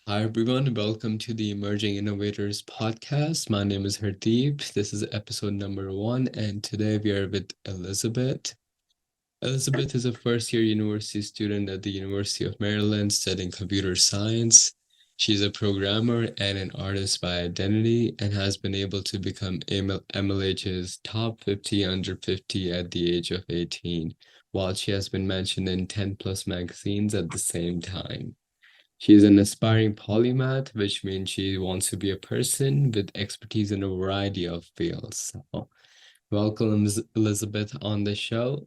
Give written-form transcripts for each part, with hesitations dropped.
Hi everyone, welcome to the Emerging Innovators podcast. My name is Hardeep. This is episode number one, and today we are with Elizabeth. Elizabeth is a first year university student at the University of Maryland studying computer science. She's a programmer and an artist by identity and has been able to become MLH's top 50 under 50 at the age of 18, while she has been mentioned in 10 plus magazines at the same time. She is an aspiring polymath, which means she wants to be a person with expertise in a variety of fields. So, welcome, Elizabeth, on the show.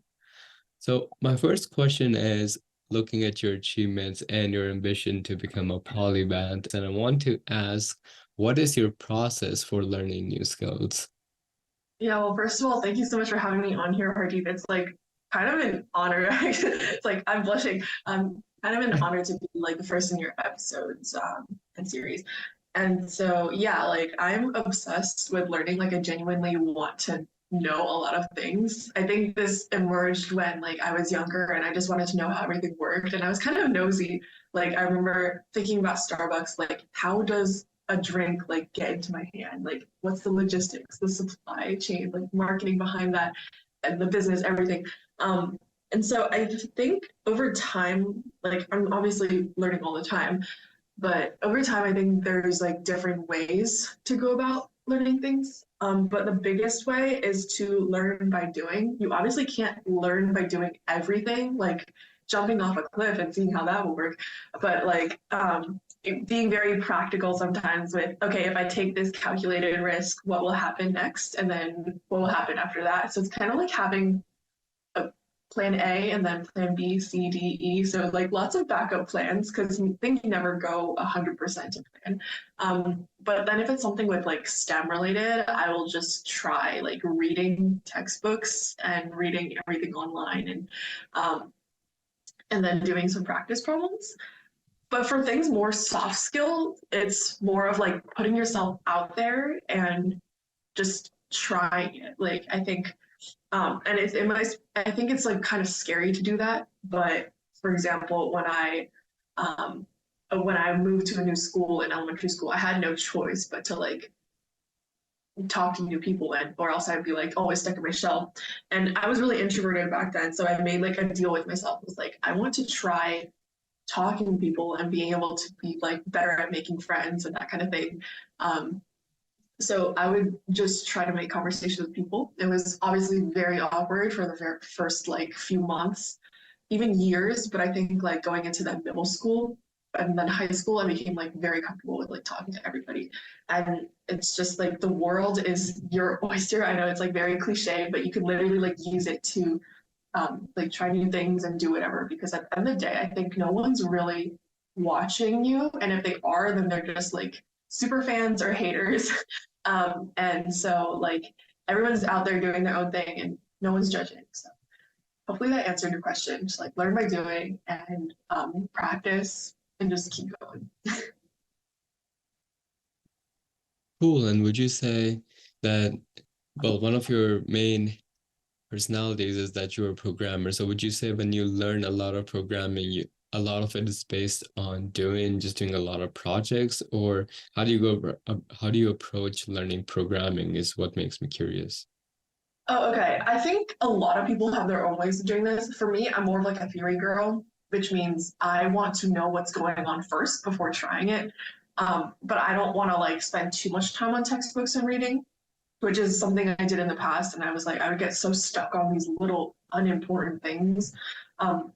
So, my first question is looking at your achievements and your ambition to become a polymath, and I want to ask, what is your process for learning new skills? Yeah, well, first of all, thank you so much for having me on here, Hardeep. It's like kind of an honor. It's like I'm blushing. Kind of an honor to be like the first in your episodes and series. And so, yeah, like I'm obsessed with learning. Like I genuinely want to know a lot of things. I think this emerged when like I was younger and I just wanted to know how everything worked. And I was kind of nosy. Like I remember thinking about Starbucks, like how does a drink like get into my hand? Like what's the logistics, the supply chain, like marketing behind that and the business, everything. Um, and so I think over time, like I'm obviously learning all the time, but over time, I think there's like different ways to go about learning things. But the biggest way is to learn by doing. You obviously can't learn by doing everything, like jumping off a cliff and seeing how that will work. But like being very practical sometimes with, okay, if I take this calculated risk, what will happen next? And then what will happen after that? So it's kind of like having a plan A and then plan B, C, D, E. So like lots of backup plans because things never go 100% to plan. But then if it's something with like STEM related, I will just try like reading textbooks and reading everything online um, and then doing some practice problems. But for things more soft skill, it's more of like putting yourself out there and just trying it. Like I think and I think it's like kind of scary to do that. But for example, um, when I moved to a new school in elementary school, I had no choice but to like talk to new people and or else I'd be like always stuck in my shell. And I was really introverted back then. So I made like a deal with myself. It was like, I want to try talking to people and being able to be like better at making friends and that kind of thing. Um, so I would just try to make conversation with people. It was obviously very awkward for the very first like few months, even years. But I think like going into that middle school and then high school, I became like very comfortable with like talking to everybody. And it's just like the world is your oyster. I know it's like very cliche, but you could literally like use it to like try new things and do whatever. Because at the end of the day, I think no one's really watching you, and if they are, then they're just like super fans or haters. And so like everyone's out there doing their own thing, and no one's judging. So hopefully that answered your question. Just like learn by doing and practice and just keep going. Cool. And would you say that, well, one of your main personalities is that you're a programmer. So would you say when you learn a lot of programming, a lot of it is based on just doing a lot of projects, or how do you approach learning programming is what makes me curious. Oh, okay. I think a lot of people have their own ways of doing this. For me, I'm more of like a theory girl, which means I want to know what's going on first before trying it. But I don't want to like spend too much time on textbooks and reading, which is something I did in the past. And I was like, I would get so stuck on these little unimportant things. Um,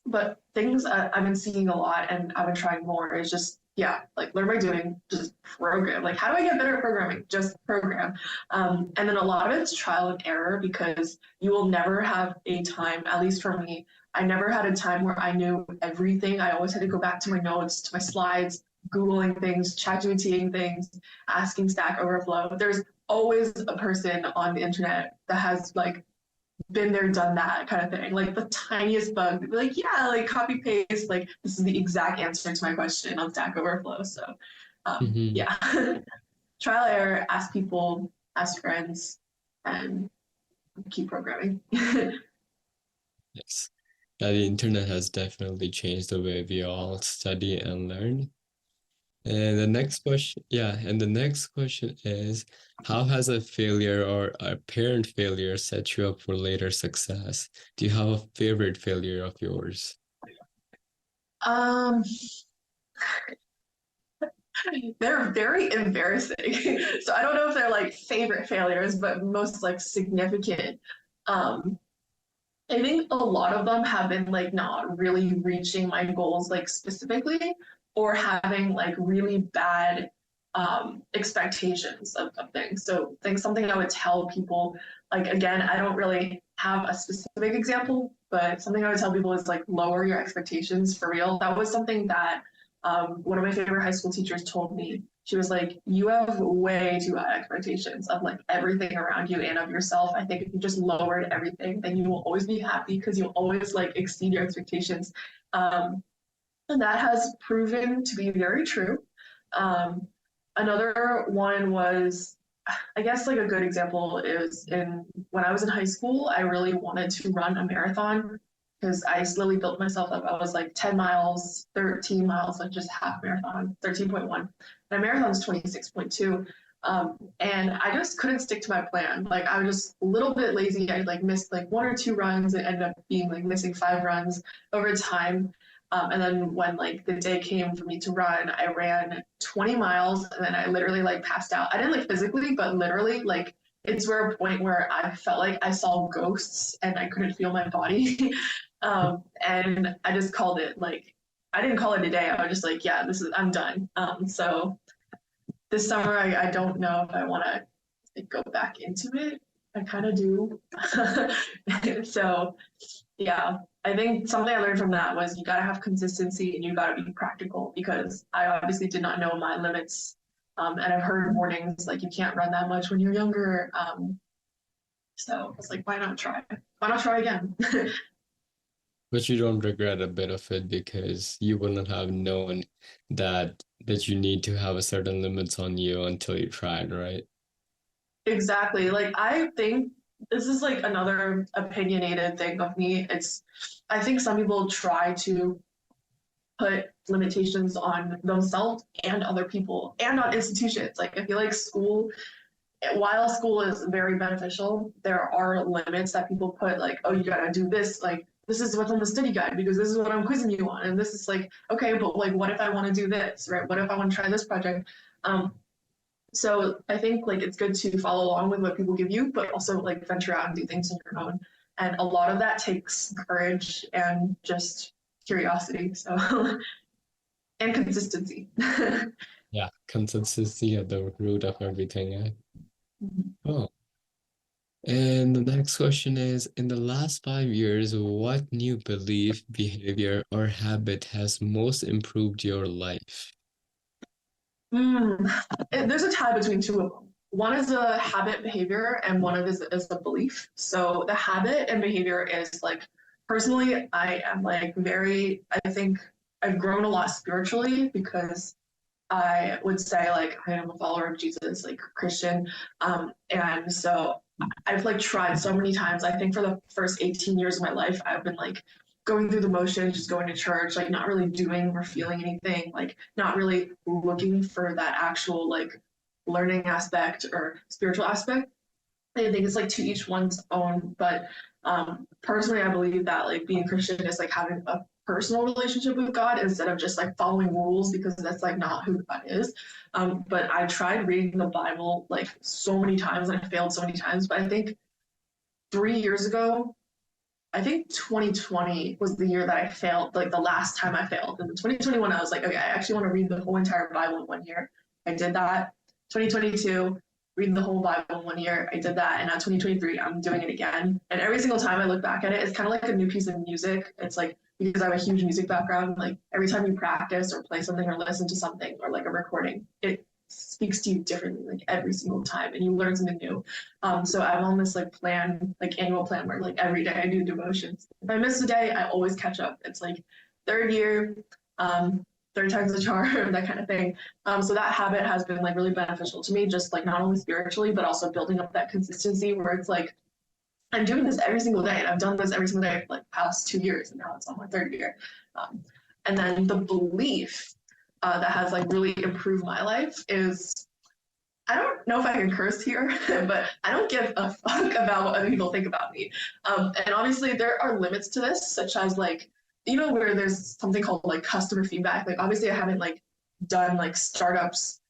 but things I've been seeing a lot and I've been trying more is just, yeah, like learn by doing, just program. Like, how do I get better at programming? Just program. And then a lot of it's trial and error because you will never have a time, at least for me, I never had a time where I knew everything. I always had to go back to my notes, to my slides, Googling things, ChatGPTing things, asking Stack Overflow. There's always a person on the internet that has like been there, done that kind of thing. Like the tiniest bug, like, yeah, like copy paste, like this is the exact answer to my question on Stack Overflow. So Hmm. yeah, trial error, ask people, ask friends, and keep programming. Yes. Yeah, the internet has definitely changed the way we all study and learn. And the next question is, how has a failure or a parent failure set you up for later success? Do you have a favorite failure of yours? Um, they're very embarrassing. So I don't know if they're like favorite failures, but most like significant. Um, I think a lot of them have been like not really reaching my goals like specifically, or having like really bad expectations of things. So I think something I would tell people, like again, I don't really have a specific example, but something I would tell people is like lower your expectations for real. That was something that one of my favorite high school teachers told me. She was like, you have way too high expectations of like everything around you and of yourself. I think if you just lowered everything, then you will always be happy because you'll always like exceed your expectations. Um, and that has proven to be very true. Um, Another one was, I guess, like a good example is in when I was in high school, I really wanted to run a marathon because I slowly built myself up. I was like 10 miles, 13 miles, like just half marathon, 13.1. My marathon is 26.2. And I just couldn't stick to my plan. Like I was just a little bit lazy. I like missed like one or two runs and ended up being like missing five runs over time. And then when like the day came for me to run, I ran 20 miles and then I literally like passed out. I didn't like physically, but literally like it's where a point where I felt like I saw ghosts and I couldn't feel my body. And I just called it like I didn't call it a day. I was just like, yeah, I'm done. So this summer I don't know if I want to like, go back into it. I kind of do. So yeah, I think something I learned from that was you got to have consistency and you got to be practical because I obviously did not know my limits. And I've heard warnings like you can't run that much when you're younger. So it's like, why not try? Why not try again? But you don't regret a bit of it because you wouldn't have known that you need to have a certain limits on you until you tried, right? Exactly. Like I think this is like another opinionated thing of me. I think some people try to put limitations on themselves and other people and on institutions. Like I feel like while school is very beneficial, there are limits that people put like, oh, you gotta do this, like this is what's on the study guide because this is what I'm quizzing you on. And this is like, okay, but like what if I want to do this, right? What if I want to try this project? Um, so I think like it's good to follow along with what people give you, but also like venture out and do things on your own. And a lot of that takes courage and just curiosity. So and consistency. Yeah, consistency at the root of everything, eh? Oh, and the next question is, in the last 5 years, what new belief, behavior, or habit has most improved your life? Mm. There's a tie between two of them. One is a habit behavior, and one of is a belief. So the habit and behavior is like personally, I am like very. I think I've grown a lot spiritually because I would say like I am a follower of Jesus, like Christian, and so I've like tried so many times. I think for the first 18 years of my life, I've been like going through the motions, just going to church, like not really doing or feeling anything, like not really looking for that actual like learning aspect or spiritual aspect. I think it's like to each one's own, but personally, I believe that like being Christian is like having a personal relationship with God instead of just like following rules because that's like not who God is. But I tried reading the Bible like so many times and I failed so many times. But I think 3 years ago, I think 2020 was the year that I failed, like the last time I failed. And in 2021, I was like, okay, I actually want to read the whole entire Bible in 1 year. I did that. 2022, reading the whole Bible in 1 year. I did that. And now 2023, I'm doing it again. And every single time I look back at it, it's kind of like a new piece of music. It's like, because I have a huge music background, like every time you practice or play something or listen to something or like a recording, it speaks to you differently like every single time and you learn something new. So I'm on this like plan, like annual plan where like every day I do devotions. If I miss a day, I always catch up. It's like third year, third time's the charm, that kind of thing. So that habit has been like really beneficial to me, just like not only spiritually, but also building up that consistency where it's like I'm doing this every single day and I've done this every single day for like past 2 years and now it's on my third year. Um, and then the belief. that has like really improved my life is I don't know if I can curse here, but I don't give a fuck about what other people think about me. And obviously, there are limits to this, such as like, where there's something called like customer feedback. Like, obviously, I haven't like done like startups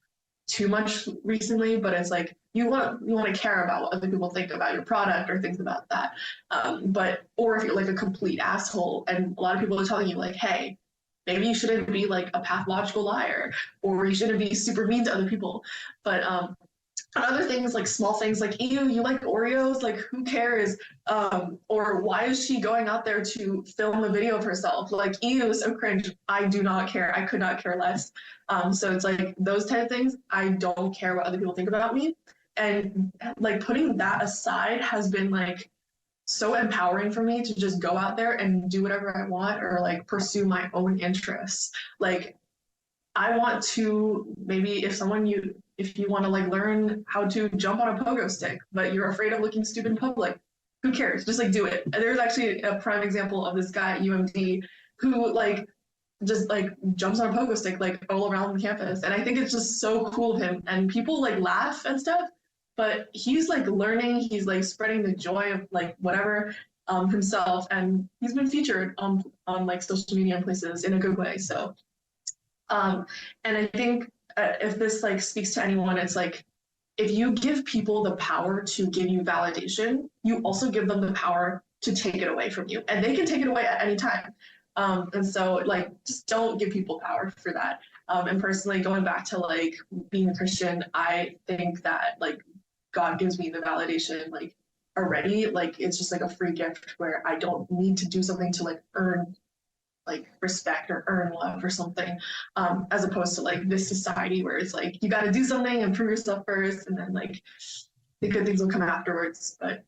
too much recently, but it's like you want to care about what other people think about your product or things about that. But or if you're like a complete asshole and a lot of people are telling you like, hey, maybe you shouldn't be like a pathological liar or you shouldn't be super mean to other people. But other things like small things like, ew, you like Oreos? Like, who cares? Or why is she going out there to film a video of herself? Like, ew, so cringe. I do not care. I could not care less. So it's like those type of things. I don't care what other people think about me. And like putting that aside has been like so empowering for me to just go out there and do whatever I want or like pursue my own interests. Like I want to maybe if you want to like learn how to jump on a pogo stick, but you're afraid of looking stupid in public, who cares? Just like do it. And there's actually a prime example of this guy at UMD who like just like jumps on a pogo stick like all around the campus. And I think it's just so cool of him. And people like laugh and stuff, but he's like learning, he's like spreading the joy of like whatever himself. And he's been featured on like social media and places in a good way. So and I think if this like speaks to anyone, it's like if you give people the power to give you validation, you also give them the power to take it away from you, and they can take it away at any time. And so like just don't give people power for that. And personally, going back to like being a Christian, I think that like God gives me the validation like already. Like it's just like a free gift where I don't need to do something to like earn like respect or earn love or something, as opposed to like this society where it's like you got to do something and prove yourself first and then like the good things will come afterwards. But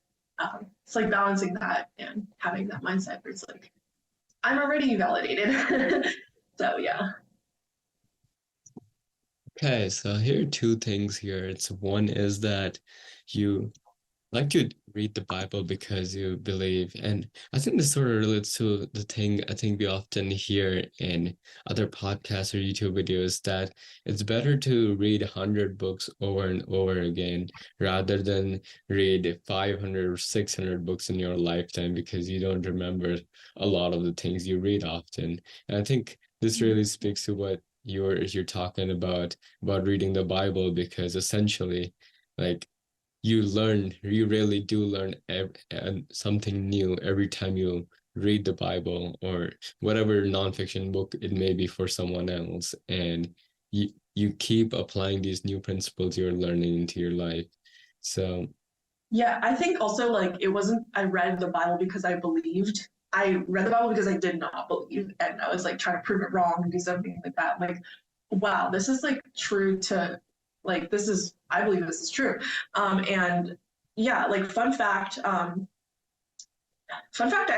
it's like balancing that and having that mindset where it's like I'm already validated. So yeah. Okay, so here are two things here. It's one is that you like to read the Bible because you believe, and I think this sort of relates to the thing I think we often hear in other podcasts or YouTube videos that it's better to read 100 books over and over again rather than read 500 or 600 books in your lifetime because you don't remember a lot of the things you read often. And I think this really speaks to what you're talking about reading the Bible because essentially like you really do learn something new every time you read the Bible or whatever nonfiction book it may be for someone else. And you keep applying these new principles you're learning into your life. So, Yeah, I think also like it wasn't I read the Bible because I believed. I read the Bible because I did not believe and I was like trying to prove it wrong and do something like that. Like, wow, this is like true to like this is I believe this is true. And yeah, like fun fact, I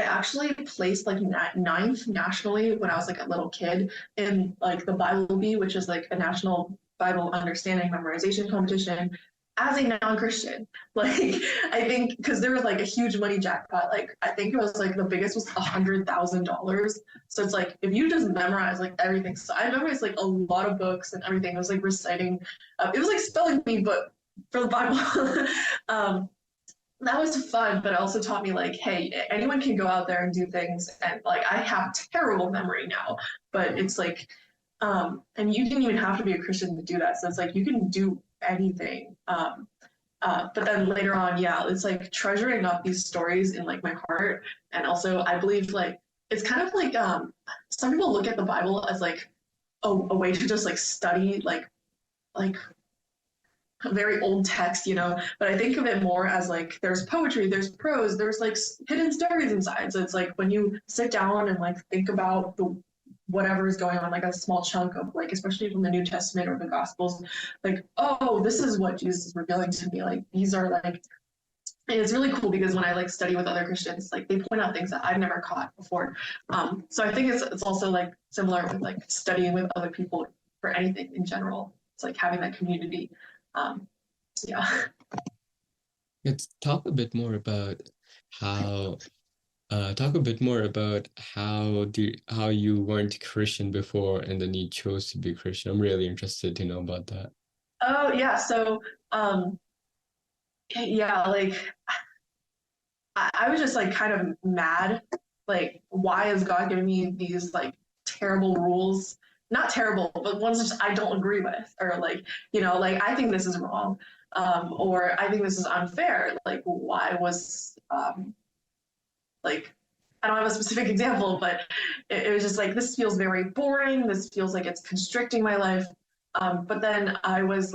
actually placed like ninth nationally when I was like a little kid in like the Bible Bee, which is like a national Bible understanding memorization competition as a non-Christian. Like I think because there was like a huge money jackpot. Like I think it was like the biggest was $100,000. So it's like if you just memorize like everything. So I memorized like a lot of books and everything. I was like reciting. It was like spelling bee, but for the Bible. um, that was fun, but it also taught me like, hey, anyone can go out there and do things. And like, I have terrible memory now, but it's like, and you didn't even have to be a Christian to do that. So it's like, you can do anything. But then later on, yeah, it's like treasuring up these stories in like my heart. And also I believe like, it's kind of like, some people look at the Bible as like a way to just like study like very old text, but I think of it more as like there's poetry, there's prose, there's like hidden stories inside. So it's like when you sit down and like think about the whatever is going on, like a small chunk of like, especially from the New Testament or the Gospels, like, oh, this is what Jesus is revealing to me. Like these are like, and it's really cool because when I like study with other Christians, like they point out things that I've never caught before. So I think it's also like similar with like studying with other people for anything in general. It's like having that community. Um, yeah. let's talk a bit more about how Talk a bit more about how you weren't Christian before and then you chose to be Christian. I'm really interested to know about that. Oh yeah, so um, yeah, like I was just like kind of mad. Like, why is God giving me these like terrible rules? Not terrible, but ones just I don't agree with, or like, like I think this is wrong, or I think this is unfair. Like, why was like I don't have a specific example, but it was just like this feels very boring. This feels like it's constricting my life. But then I went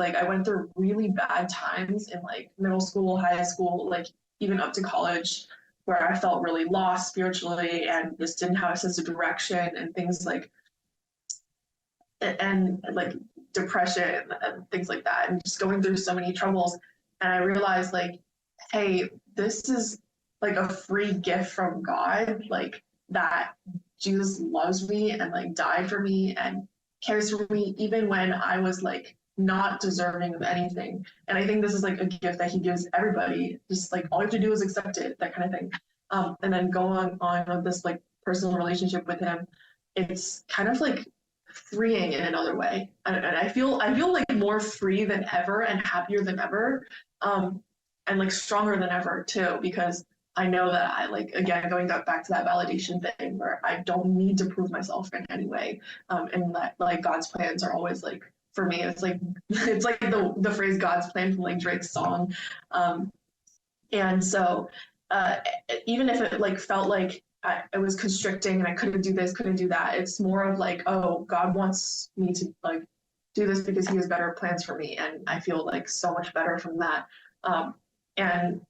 through really bad times in like middle school, high school, like even up to college, where I felt really lost spiritually and just didn't have a sense of direction and things like depression and things like that, and just going through so many troubles. And I realized like, hey, this is like a free gift from God, like that Jesus loves me and like died for me and cares for me even when I was like not deserving of anything. And I think this is like a gift that he gives everybody. Just like all you have to do is accept it, that kind of thing. And then go on with this like personal relationship with him. It's kind of like freeing in another way. And I feel like more free than ever and happier than ever. And like stronger than ever too, because I know that I like again going back to that validation thing where I don't need to prove myself in any way. And that like God's plans are always like for me, it's like the phrase God's plan from like Drake's song. Um, and so uh, even if it like felt like it was constricting and I couldn't do this, couldn't do that, it's more of like, oh, God wants me to like do this because he has better plans for me. And I feel like so much better from that. And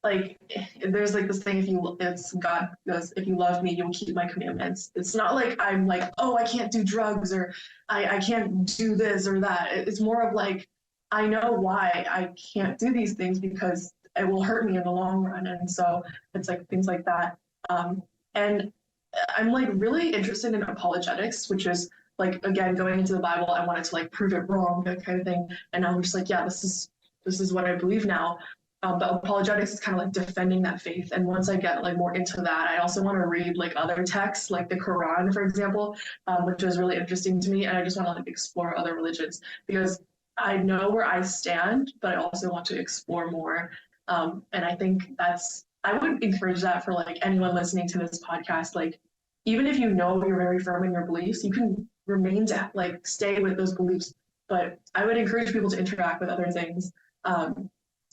like there's like this thing, it's God goes, if you love me you'll keep my commandments. It's not like I'm like, oh, I can't do drugs, or I can't do this or that. It's more of like I know why I can't do these things because it will hurt me in the long run. And so it's like things like that. And I'm like really interested in apologetics, which is like again going into the Bible, I wanted to like prove it wrong, that kind of thing. And now I'm just like, yeah, this is what I believe now. But apologetics is kind of like defending that faith. And once I get like more into that, I also want to read like other texts, like the Quran, for example, which was really interesting to me. And I just want to like explore other religions because I know where I stand, but I also want to explore more. And I think I would encourage that for like anyone listening to this podcast. Like, even if you know you're very firm in your beliefs, you can remain to like stay with those beliefs. But I would encourage people to interact with other things.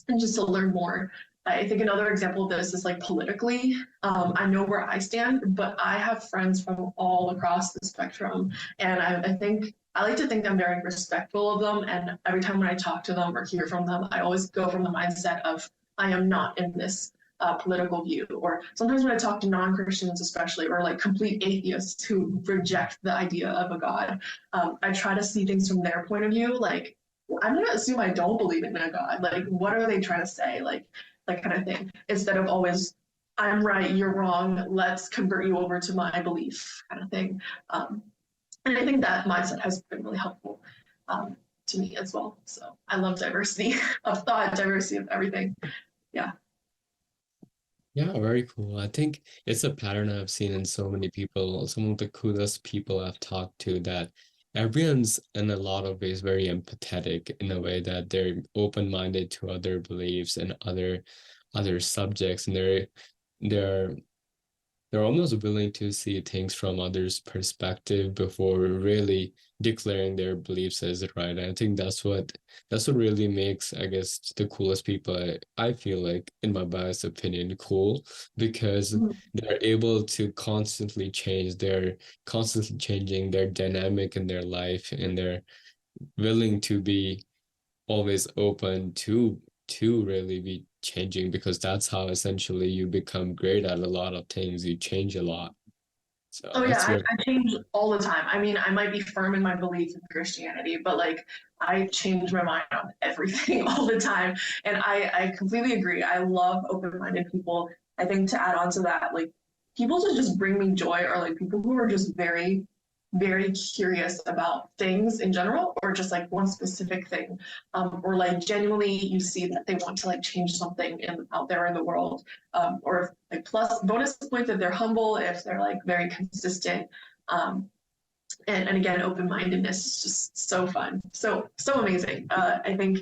And just to learn more. I think another example of this is like politically. I know where I stand, but I have friends from all across the spectrum. And I think I like to think I'm very respectful of them. And every time when I talk to them or hear from them, I always go from the mindset of I am not in this political view. Or sometimes when I talk to non-Christians, especially, or like complete atheists who reject the idea of a God, I try to see things from their point of view. Like, I'm gonna assume I don't believe in a God. Like, what are they trying to say? Like kind of thing. Instead of always, I'm right, you're wrong. Let's convert you over to my belief, kind of thing. And I think that mindset has been really helpful to me as well. So I love diversity of thought, diversity of everything. Yeah. Yeah, very cool. I think it's a pattern I've seen in so many people, some of the coolest people I've talked to, that everyone's in a lot of ways very empathetic in a way that they're open-minded to other beliefs and other subjects, and they're they're almost willing to see things from others' perspective before really declaring their beliefs as right. I think that's what really makes, I guess, the coolest people, I feel like, in my biased opinion, cool, because Mhm. they're able to constantly change. They're constantly changing their dynamic in their life, and they're willing to be always open to really be changing, because that's how essentially you become great at a lot of things. You change a lot. So Oh yeah, that's I, really I change all the time. I mean, I might be firm in my belief in Christianity, but like I change my mind on everything all the time. And I completely agree. I love open-minded people. I think to add on to that, like people to just bring me joy are like people who are just very very curious about things in general, or just like one specific thing, or like genuinely you see that they want to like change something out there in the world, or like plus bonus points if they're humble, if they're like very consistent, and again, open-mindedness is just so fun, so amazing. I think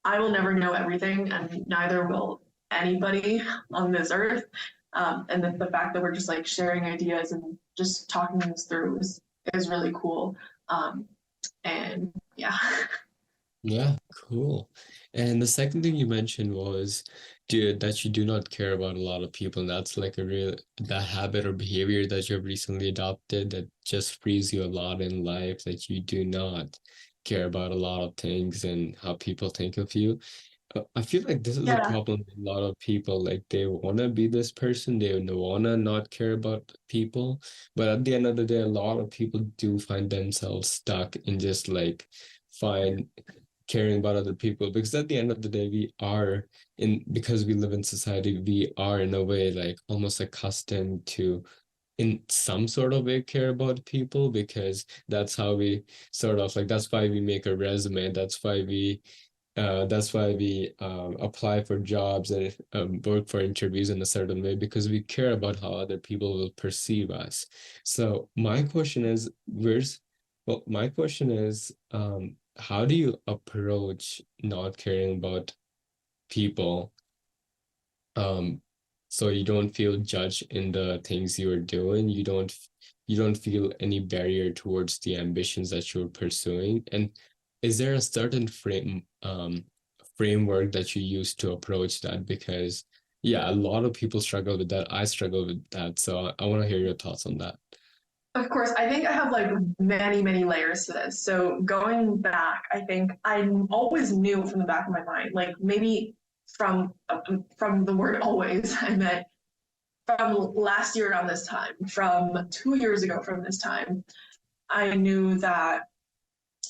I will never know everything, and neither will anybody on this earth. And the fact that we're just like sharing ideas and just talking this through is really cool. And yeah. Yeah, cool. And the second thing you mentioned was, dude, that you do not care about a lot of people. And that's like a real that habit or behavior that you've recently adopted that just frees you a lot in life, that you do not care about a lot of things and how people think of you. I feel like this is a Yeah. problem with a lot of people. Like they want to be this person, they want to not care about people. But at the end of the day, a lot of people do find themselves stuck in just like find caring about other people, because at the end of the day we are in because we live in society, we are in a way like almost accustomed to in some sort of way care about people, because that's how we sort of like that's why we make a resume, that's why we apply for jobs and work for interviews in a certain way, because we care about how other people will perceive us. So my question is, my question is, how do you approach not caring about people, um, so you don't feel judged in the things you're doing? You don't feel any barrier towards the ambitions that you're pursuing. And is there a certain framework that you use to approach that? Because yeah, a lot of people struggle with that. I struggle with that. So I want to hear your thoughts on that. Of course, I think I have like many layers to this. So going back, I think I always knew from the back of my mind, like maybe from the word always, I meant from last year around this time, from 2 years ago from this time, I knew that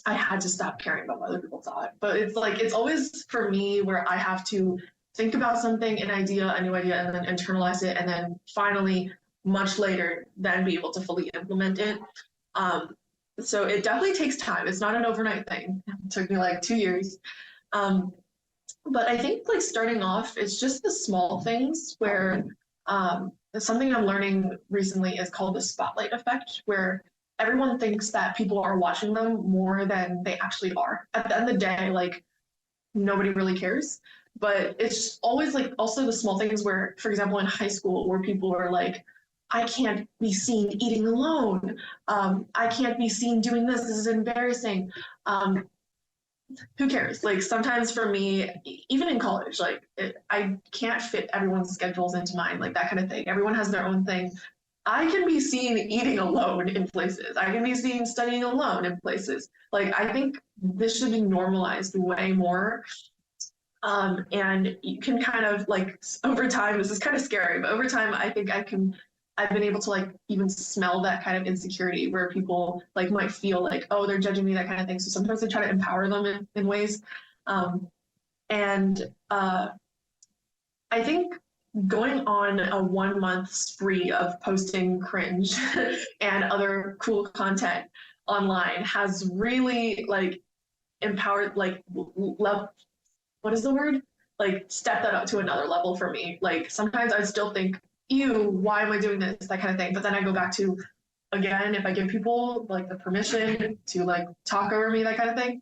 I had to stop caring about what other people thought. But it's like it's always for me where I have to think about something, an idea, a new idea, and then internalize it, and then finally, much later, then be able to fully implement it. Um, so it definitely takes time. It's not an overnight thing. It took me like 2 years. Um, but I think like starting off, it's just the small things where something I'm learning recently is called the spotlight effect, where everyone thinks that people are watching them more than they actually are. At the end of the day, like nobody really cares. But it's always like also the small things where, for example, in high school, where people are like, I can't be seen eating alone. I can't be seen doing this. This is embarrassing. Um, who cares? Like sometimes for me, even in college, I can't fit everyone's schedules into mine, like that kind of thing. Everyone has their own thing. I can be seen eating alone in places. I can be seen studying alone in places. Like I think this should be normalized way more. And you can kind of like over time, this is kind of scary, but over time, I think I've been able to like even smell that kind of insecurity where people like might feel like, oh, they're judging me, that kind of thing. So sometimes I try to empower them in ways. Um, and I think going on a 1 month spree of posting cringe and other cool content online has really like empowered, like, level, what is the word? Like, step that up to another level for me. Like, sometimes I still think, ew, why am I doing this? That kind of thing. But then I go back to, again, if I give people like the permission to like talk over me, that kind of thing,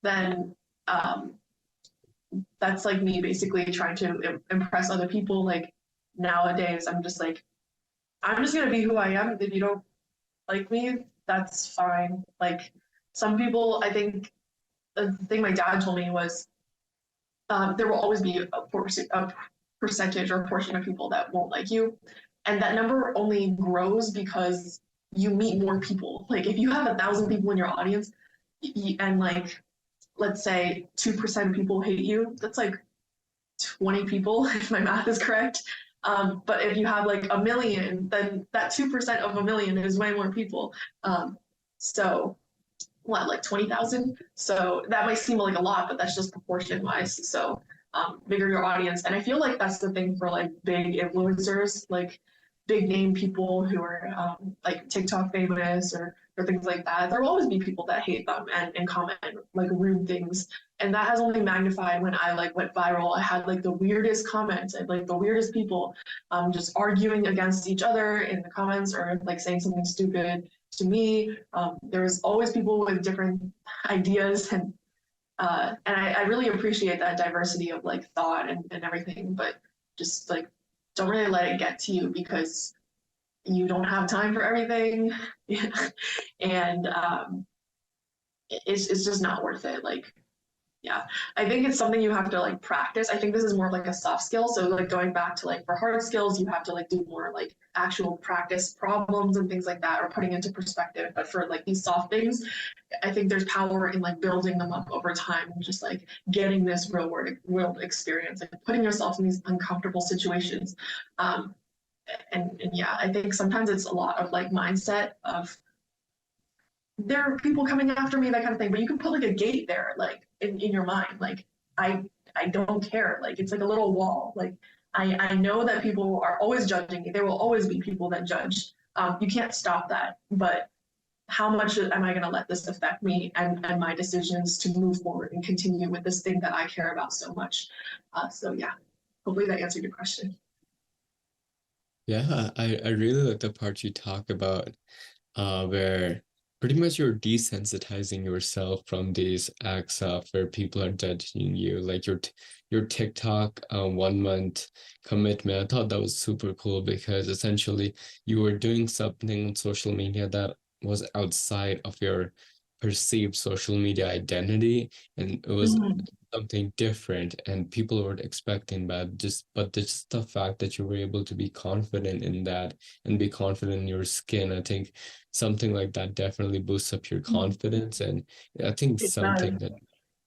then that's like me basically trying to impress other people. Like, nowadays, I'm just like, I'm just going to be who I am. If you don't like me, that's fine. Like, some people, I think, the thing my dad told me was, there will always be a percentage or portion of people that won't like you. And that number only grows because you meet more people. Like if you have 1,000 people in your audience and like, let's say 2% of people hate you, that's like 20 people, if my math is correct. But if you have like a million, then that 2% of a million is way more people. So what, like 20,000? So that might seem like a lot, but that's just proportion wise. So bigger your audience. And I feel like that's the thing for like big influencers. Like big name people who are like TikTok famous or things like that, there will always be people that hate them and comment like rude things. And that has only magnified when I like went viral. I had like the weirdest comments and like the weirdest people just arguing against each other in the comments or like saying something stupid to me. There's always people with different ideas and I really appreciate that diversity of like thought and everything, but just like don't really let it get to you because you don't have time for everything. And it's just not worth it. Like, yeah, I think it's something you have to like practice. I think this is more of like a soft skill. So like going back to like for hard skills, you have to like do more like actual practice problems and things like that, or putting into perspective. But for like these soft things, I think there's power in like building them up over time and just like getting this world experience, like putting yourself in these uncomfortable situations. Um, and yeah, I think sometimes it's a lot of like mindset of there are people coming after me, that kind of thing. But you can put like a gate there, like in your mind, like I I don't care. Like it's like a little wall. Like I know that people are always judging me. There will always be people that judge. You can't stop that. But how much am I going to let this affect me and my decisions to move forward and continue with this thing that I care about so much? So yeah, hopefully that answered your question. Yeah, I really like the part you talk about where pretty much you're desensitizing yourself from these acts of where people are judging you, like your TikTok 1 month commitment. I thought that was super cool because essentially you were doing something on social media that was outside of your perceived social media identity, and it was Mhm. something different, and people weren't expecting that. Just the fact that you were able to be confident in that and be confident in your skin, I think something like that definitely boosts up your confidence. And I think It does. something that,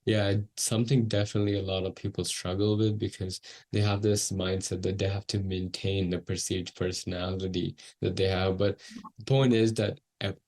yeah, something definitely a lot of people struggle with because they have this mindset that they have to maintain the perceived personality that they have. But the point is that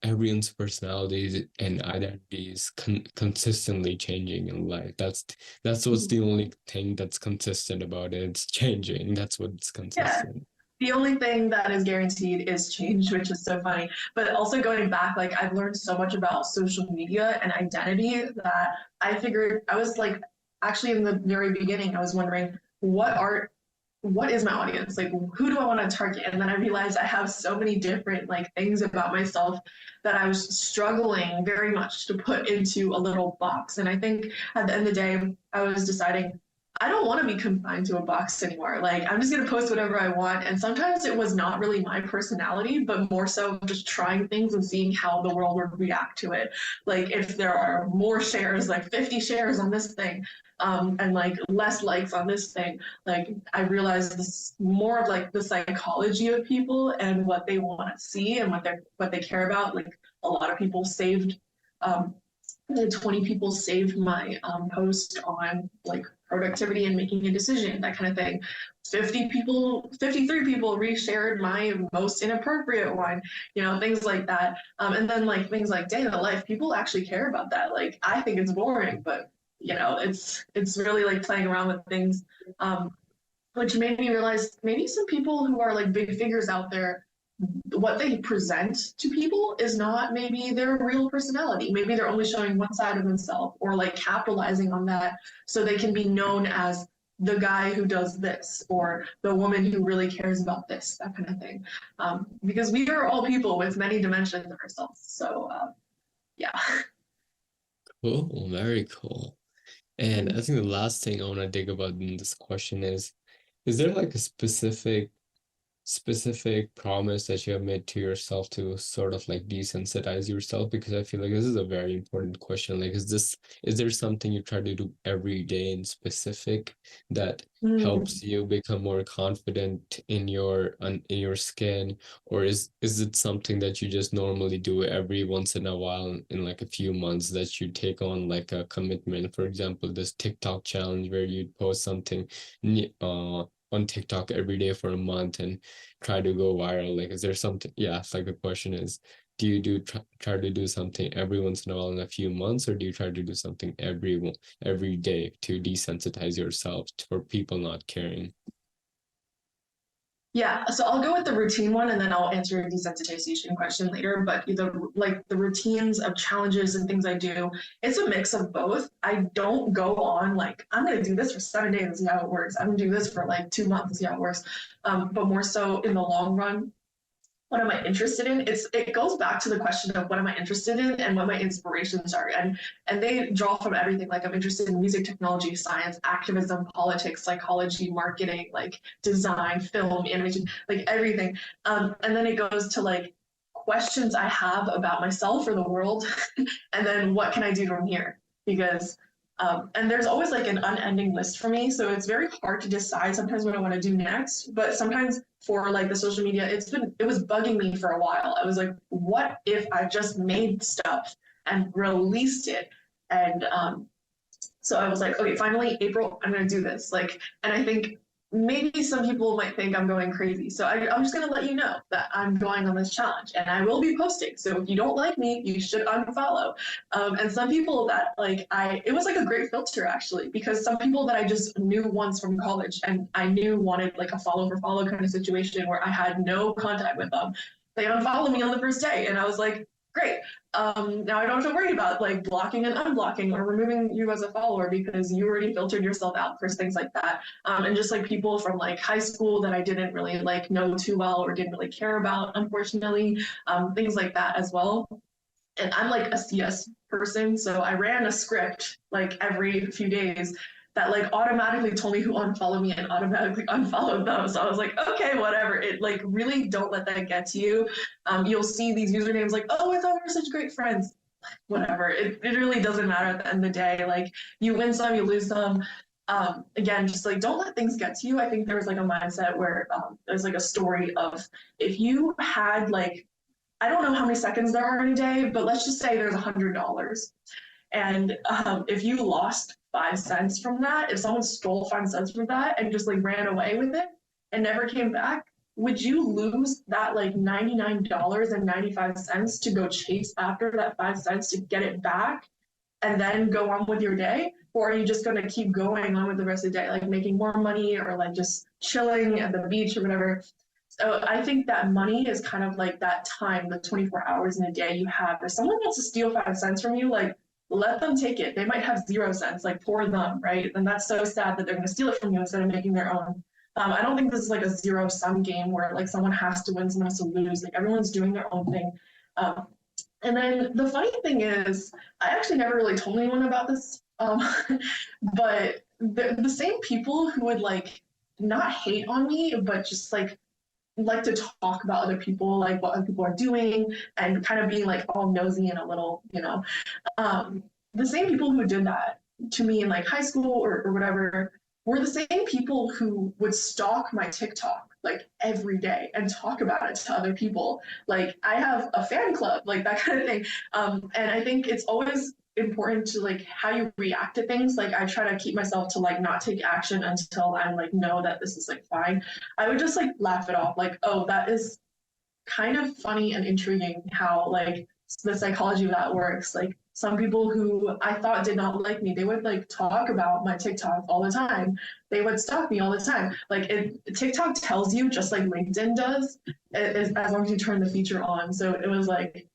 everyone's personalities and identity is consistently changing in life. That's what's the only thing that's consistent about it. It's changing. That's what's Yeah, consistent. the only thing that is guaranteed is change, which is so funny. But also going back, like I've learned so much about social media and identity that I figured I was like actually in the very beginning, I was wondering what is my audience? Like who do I want to target? And then I realized I have so many different like things about myself that I was struggling very much to put into a little box. And I think at the end of the day, I was deciding I don't want to be confined to a box anymore. Like I'm just gonna post whatever I want. And sometimes it was not really my personality, but more so just trying things and seeing how the world would react to it. Like if there are more shares, like 50 shares on this thing, and like less likes on this thing, like I realized this more of like the psychology of people and what they want to see and what they care about. Like a lot of people saved um, 20 people saved my post on like productivity and making a decision, that kind of thing. 50 people, 53 people reshared my most inappropriate one, things like that. And then like things like day in the life, people actually care about that. Like I think it's boring, but it's really like playing around with things, which made me realize maybe some people who are like big figures out there, what they present to people is not maybe their real personality. Maybe they're only showing one side of themselves or like capitalizing on that so they can be known as the guy who does this or the woman who really cares about this, that kind of thing. Because we are all people with many dimensions of ourselves. So, yeah. Cool, very cool. And I think the last thing I want to dig about in this question is there like a specific promise that you have made to yourself to sort of like desensitize yourself? Because I feel like this is a very important question. Like, is there something you try to do every day in specific that Mm. helps you become more confident in your skin, or is it something that you just normally do every once in a while in like a few months that you take on like a commitment? For example, this TikTok challenge where you post something on TikTok every day for a month and try to go viral. Like, is there something? Yeah, it's like the question is, do you try to do something every once in a while in a few months, or do you try to do something every day to desensitize yourself for people not caring? Yeah, so I'll go with the routine one and then I'll answer a desensitization question later. But the routines of challenges and things I do, it's a mix of both. I don't go on like I'm gonna do this for 7 days and see how it works. I'm gonna do this for like 2 months and see how it works. But more so in the long run, what am I interested in? It goes back to the question of what am I interested in and what my inspirations are. And they draw from everything. Like I'm interested in music, technology, science, activism, politics, psychology, marketing, like design, film, animation, like everything. And then it goes to like questions I have about myself or the world, and then what can I do from here? Because and there's always like an unending list for me, so it's very hard to decide sometimes what I want to do next. But sometimes for like the social media, it was bugging me for a while. I was like, what if I just made stuff and released it? And so I was like, okay, finally April, I'm gonna do this. Like, and I think maybe some people might think I'm going crazy. So I'm just gonna let you know that I'm going on this challenge and I will be posting. So if you don't like me, you should unfollow. And some people that like it was like a great filter actually, because some people that I just knew once from college and I knew wanted like a follow for follow kind of situation where I had no contact with them. They unfollowed me on the first day, and I was like, great. Now I don't have to worry about like blocking and unblocking or removing you as a follower because you already filtered yourself out for things like that. And just like people from like high school that I didn't really like know too well or didn't really care about, unfortunately, things like that as well. And I'm like a CS person, so I ran a script like every few days that like automatically told me who unfollowed me and automatically unfollowed them. So I was like, okay, whatever. It like really don't let that get to you. You'll see these usernames like, oh, I thought we were such great friends. Whatever. It really doesn't matter at the end of the day. Like you win some, you lose some. Again, just like don't let things get to you. I think there was like a mindset where there's like a story of if you had like I don't know how many seconds there are in a day, but let's just say there's $100. And if you lost 5 cents from that, if someone stole 5 cents from that and just like ran away with it and never came back, would you lose that like $99.95 to go chase after that 5 cents to get it back and then go on with your day? Or are you just going to keep going on with the rest of the day, like making more money or like just chilling at the beach or whatever? So I think that money is kind of like that time, the 24 hours in a day you have. If someone wants to steal 5 cents from you, like let them take it. They might have 0 cents, like poor them, right? And that's so sad that they're going to steal it from you instead of making their own. I don't think this is like a zero sum game where like someone has to win, someone has to lose. Like everyone's doing their own thing. Um, and then the funny thing is, I actually never really told anyone about this, but the same people who would like not hate on me, but just like to talk about other people, like what other people are doing, and kind of being like all nosy and a little, the same people who did that to me in like high school or whatever were the same people who would stalk my TikTok like every day and talk about it to other people. Like I have a fan club, like that kind of thing. And I think it's always important to like how you react to things. Like I try to keep myself to like not take action until I'm like know that this is like fine. I would just like laugh it off, like, oh, that is kind of funny and intriguing how like the psychology of that works. Like some people who I thought did not like me, they would like talk about my TikTok all the time. They would stalk me all the time. Like TikTok tells you just like LinkedIn does, as long as you turn the feature on. So it was like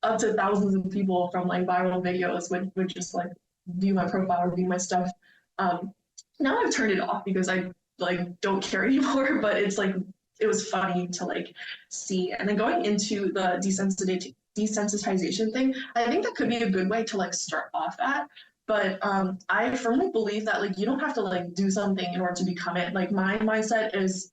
up to thousands of people from like viral videos would just like view my profile or view my stuff. Now I've turned it off because I like don't care anymore, but it's like it was funny to like see. And then going into the desensitization thing, I think that could be a good way to like start off at. But I firmly believe that like you don't have to like do something in order to become it. Like my mindset is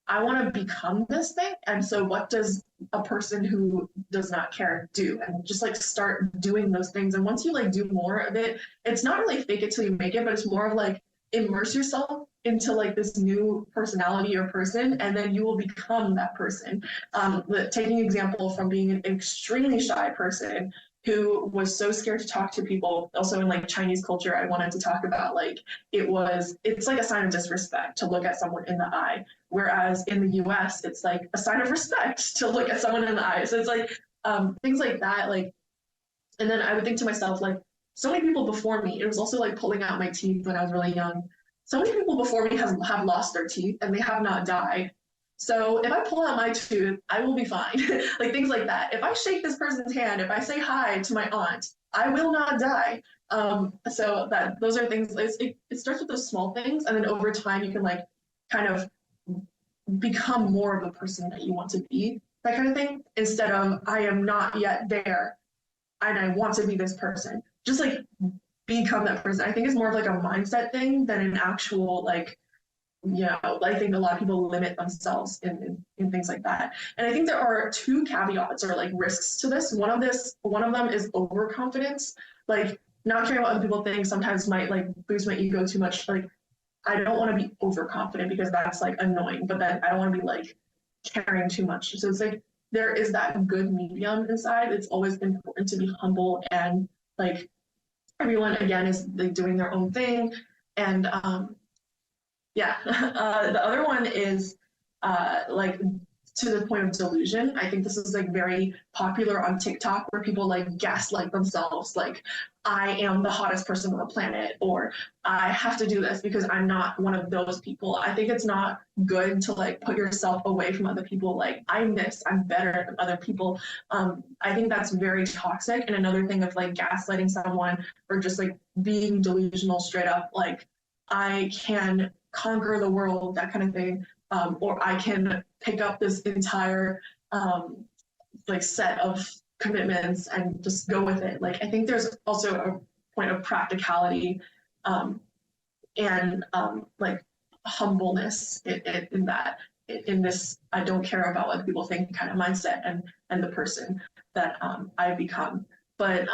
I want to become this thing. And so what does a person who does not care do? And just like start doing those things. And once you like do more of it, it's not really fake it till you make it, but it's more of like immerse yourself into like this new personality or person, and then you will become that person. Taking example from being an extremely shy person who was so scared to talk to people. Also in like Chinese culture, I wanted to talk about like it's like a sign of disrespect to look at someone in the eye. Whereas in the US, it's like a sign of respect to look at someone in the eye. So it's like things like that. Like, and then I would think to myself, like, so many people before me, it was also like pulling out my teeth when I was really young. So many people before me have lost their teeth and they have not died. So if I pull out my tooth, I will be fine. Like things like that. If I shake this person's hand, if I say hi to my aunt, I will not die. So that those are things. It starts with those small things, and then over time you can like kind of become more of the person that you want to be, that kind of thing. Instead of I am not yet there, and I want to be this person. Just like become that person. I think it's more of like a mindset thing than an actual like I think a lot of people limit themselves in things like that. And I think there are two caveats or like risks to this. One of them is overconfidence. Like not caring what other people think sometimes might like boost my ego too much. Like I don't want to be overconfident because that's like annoying, but then I don't want to be like caring too much. So it's like there is that good medium inside. It's always important to be humble and like everyone again is like doing their own thing. And yeah. The other one is like to the point of delusion. I think this is like very popular on TikTok where people like gaslight themselves, like I am the hottest person on the planet, or I have to do this because I'm not one of those people. I think it's not good to like put yourself away from other people. Like I'm this, I'm better than other people. I think that's very toxic. And another thing of like gaslighting someone or just like being delusional straight up, like I can conquer the world, that kind of thing, or I can pick up this entire like set of commitments and just go with it. Like I think there's also a point of practicality and like humbleness in that in this I don't care about what people think kind of mindset and the person that I've become. But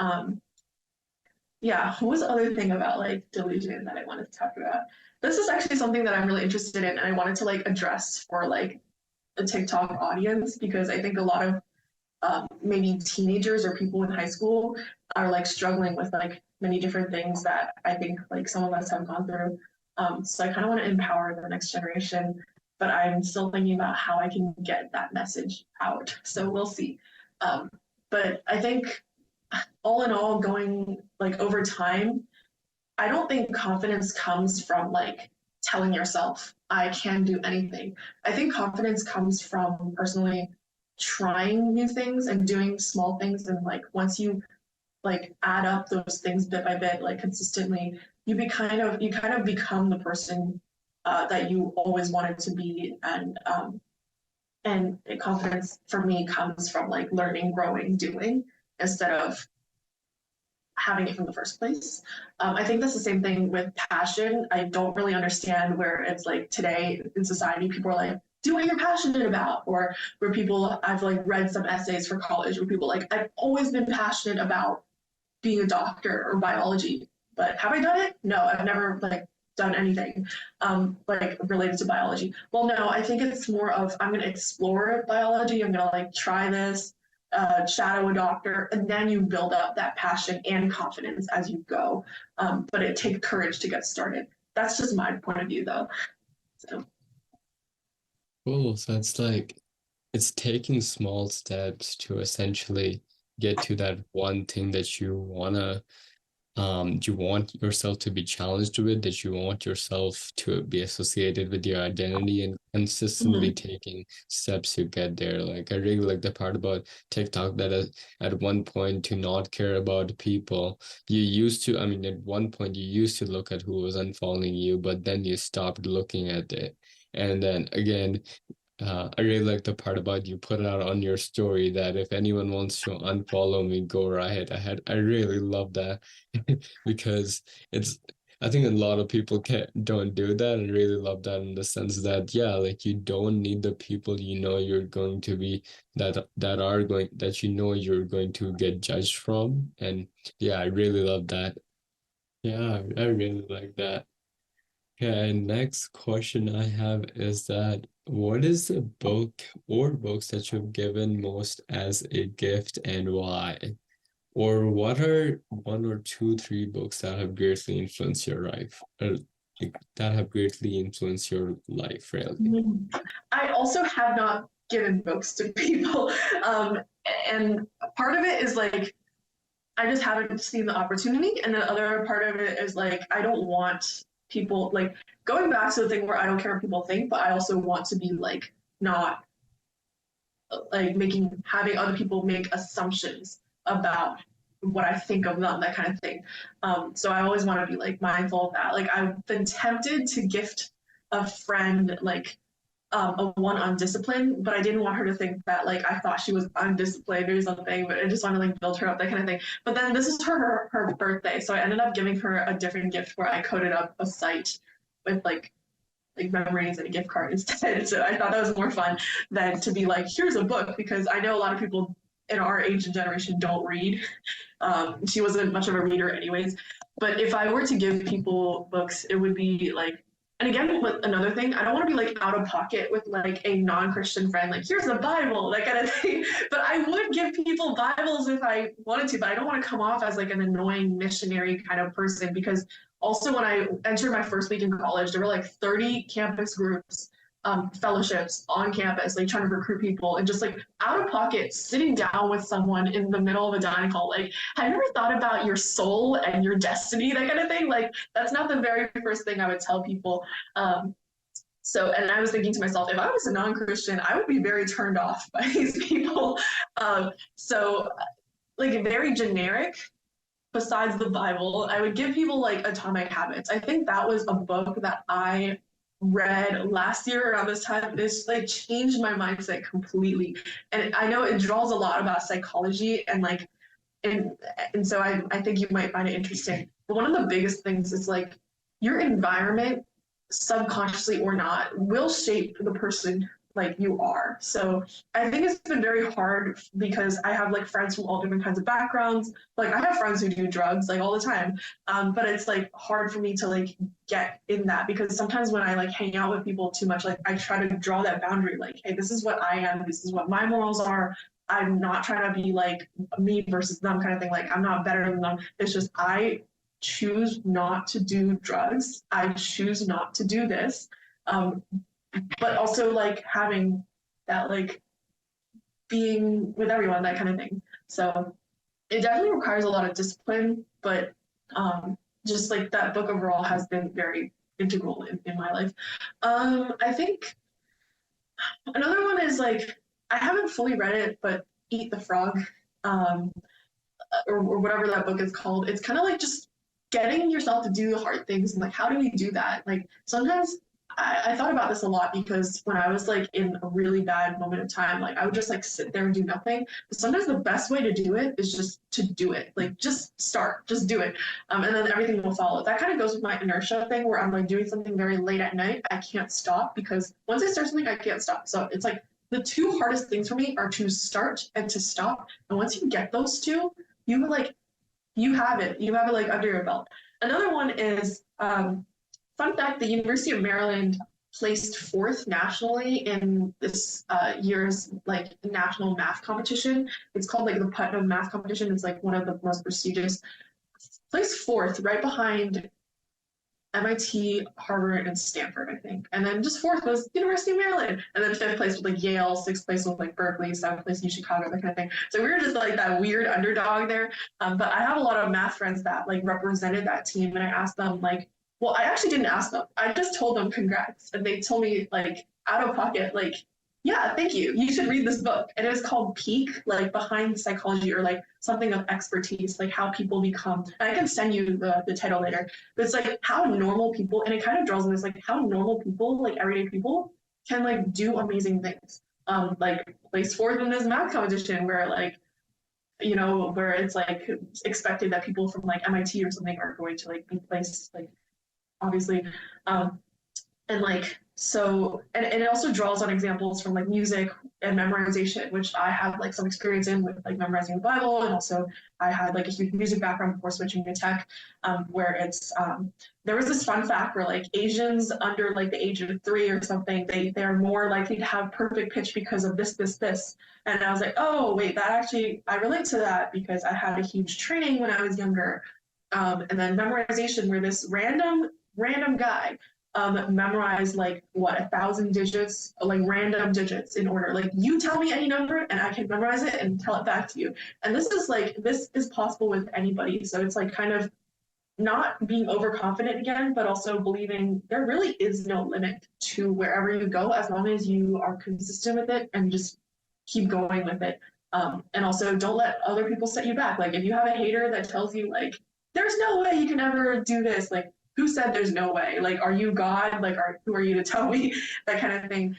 yeah, what was the other thing about like delusion that I wanted to talk about? This is actually something that I'm really interested in and I wanted to like address for like the TikTok audience because I think a lot of maybe teenagers or people in high school are like struggling with like many different things that I think like some of us have gone through. So I kind of want to empower the next generation, but I'm still thinking about how I can get that message out. So we'll see. Um, but I think all in all, going like over time, I don't think confidence comes from like telling yourself I can do anything. I think confidence comes from personally trying new things and doing small things and like once you like add up those things bit by bit like consistently you kind of become the person that you always wanted to be and confidence for me comes from like learning growing doing instead of having it from the first place. I think that's the same thing with passion. I don't really understand where it's like today in society, people are like, do what you're passionate about, or where people, I've like read some essays for college where people like, I've always been passionate about being a doctor or biology, but have I done it? No, I've never like done anything like related to biology. Well, no, I think it's more of I'm going to explore biology. I'm going to like try this, shadow a doctor, and then you build up that passion and confidence as you go. But it takes courage to get started. That's just my point of view, though. So. Cool. So it's like it's taking small steps to essentially get to that one thing that you want yourself to be challenged with, that you want yourself to be associated with your identity and consistently Mm-hmm. taking steps to get there. Like I really like the part about TikTok that at one point to not care about people, you used to, I mean, at one point you used to look at who was unfollowing you, but then you stopped looking at it. And then again, I really like the part about you put it out on your story that if anyone wants to unfollow me, go right ahead. I really love that because it's I think a lot of people don't do that. I really love that in the sense that yeah, like you don't need the people you know you're going to be that you know you're going to get judged from. And yeah, I really love that. Yeah, I really like that. Okay, next question I have is that what is the book or books that you've given most as a gift and why? Or what are one or two, three books that have greatly influenced your life, or that have greatly influenced your life, really? I also have not given books to people. And part of it is like, I just haven't seen the opportunity. And the other part of it is like, I don't want people like going back to the thing where I don't care what people think, but I also want to be like not like having other people make assumptions about what I think of them, that kind of thing. So I always want to be like mindful of that. Like I've been tempted to gift a friend like a one on discipline, but I didn't want her to think that like I thought she was undisciplined or something, but I just wanted to like build her up, that kind of thing. But then this is her birthday, so I ended up giving her a different gift where I coded up a site with like memories and a gift card instead. So I thought that was more fun than to be like, here's a book, because I know a lot of people in our age and generation don't read. She wasn't much of a reader anyways. But if I were to give people books, it would be like, and again, with another thing, I don't want to be like out of pocket with like a non-Christian friend, like here's the Bible, that kind of thing. But I would give people Bibles if I wanted to, but I don't want to come off as like an annoying missionary kind of person, because also when I entered my first week in college, there were like 30 campus groups, fellowships on campus, like trying to recruit people, and just like out of pocket, sitting down with someone in the middle of a dining hall. Like, have you ever thought about your soul and your destiny, that kind of thing? Like, that's not the very first thing I would tell people. And I was thinking to myself, if I was a non-Christian, I would be very turned off by these people. Like very generic. Besides the Bible, I would give people like Atomic Habits. I think that was a book that I read last year around this time. It's like changed my mindset completely. And I know it draws a lot about psychology and like, and so I think you might find it interesting. But one of the biggest things is like your environment, subconsciously or not, will shape the person like you are. So I think it's been very hard because I have like friends from all different kinds of backgrounds. Like I have friends who do drugs like all the time. But it's like hard for me to like get in that, because sometimes when I like hang out with people too much, like I try to draw that boundary, like, hey, this is what I am, this is what my morals are. I'm not trying to be like me versus them kind of thing. Like I'm not better than them. It's just I choose not to do drugs. I choose not to do this. But also like having that like being with everyone, that kind of thing. So it definitely requires a lot of discipline, but just like that book overall has been very integral in my life. I think another one is like, I haven't fully read it, but Eat the Frog, or whatever that book is called. It's kind of like just getting yourself to do the hard things, and like, how do we do that? Like sometimes I thought about this a lot, because when I was like in a really bad moment of time, like I would just like sit there and do nothing. But sometimes the best way to do it is just to do it. Like just start, just do it. And then everything will follow. That kind of goes with my inertia thing, where I'm like doing something very late at night. I can't stop, because once I start something, I can't stop. So it's like the two hardest things for me are to start and to stop. And once you get those two, you have it like under your belt. Another one is, fun fact, the University of Maryland placed 4th nationally in this year's like national math competition. It's called like the Putnam Math Competition. It's like one of the most prestigious. Placed 4th, right behind MIT, Harvard, and Stanford, I think. And then just 4th was University of Maryland. And then 5th place was like Yale, 6th place was like Berkeley, 7th place in Chicago, that kind of thing. So we were just like that weird underdog there. But I have a lot of math friends that like represented that team, and I asked them like, well, I actually didn't ask them. I just told them congrats. And they told me like out of pocket, like, yeah, thank you. You should read this book. And it was called Peak, like behind psychology, or like something of expertise, like how people become. And I can send you the title later. But it's like how normal people, and it kind of draws on this, like how normal people, like everyday people, can like do amazing things. Like place 4th in this math competition, where like, you know, where it's like expected that people from like MIT or something are going to like be placed, like obviously. And like, so, and it also draws on examples from like music and memorization, which I have like some experience in, with like memorizing the Bible. And also I had like a huge music background before switching to tech, where it's, there was this fun fact where like Asians under like the age of 3 or something, they're more likely to have perfect pitch because of this. And I was like, oh wait, that actually, I relate to that, because I had a huge training when I was younger. And then memorization, where this random guy memorized like what, 1,000 digits, like random digits in order. Like you tell me any number and I can memorize it and tell it back to you. And this is possible with anybody. So it's like kind of not being overconfident again, but also believing there really is no limit to wherever you go as long as you are consistent with it and just keep going with it. And also don't let other people set you back. Like if you have a hater that tells you like, there's no way you can ever do this, like who said there's no way? Like, are you God? Like, who are you to tell me that kind of thing?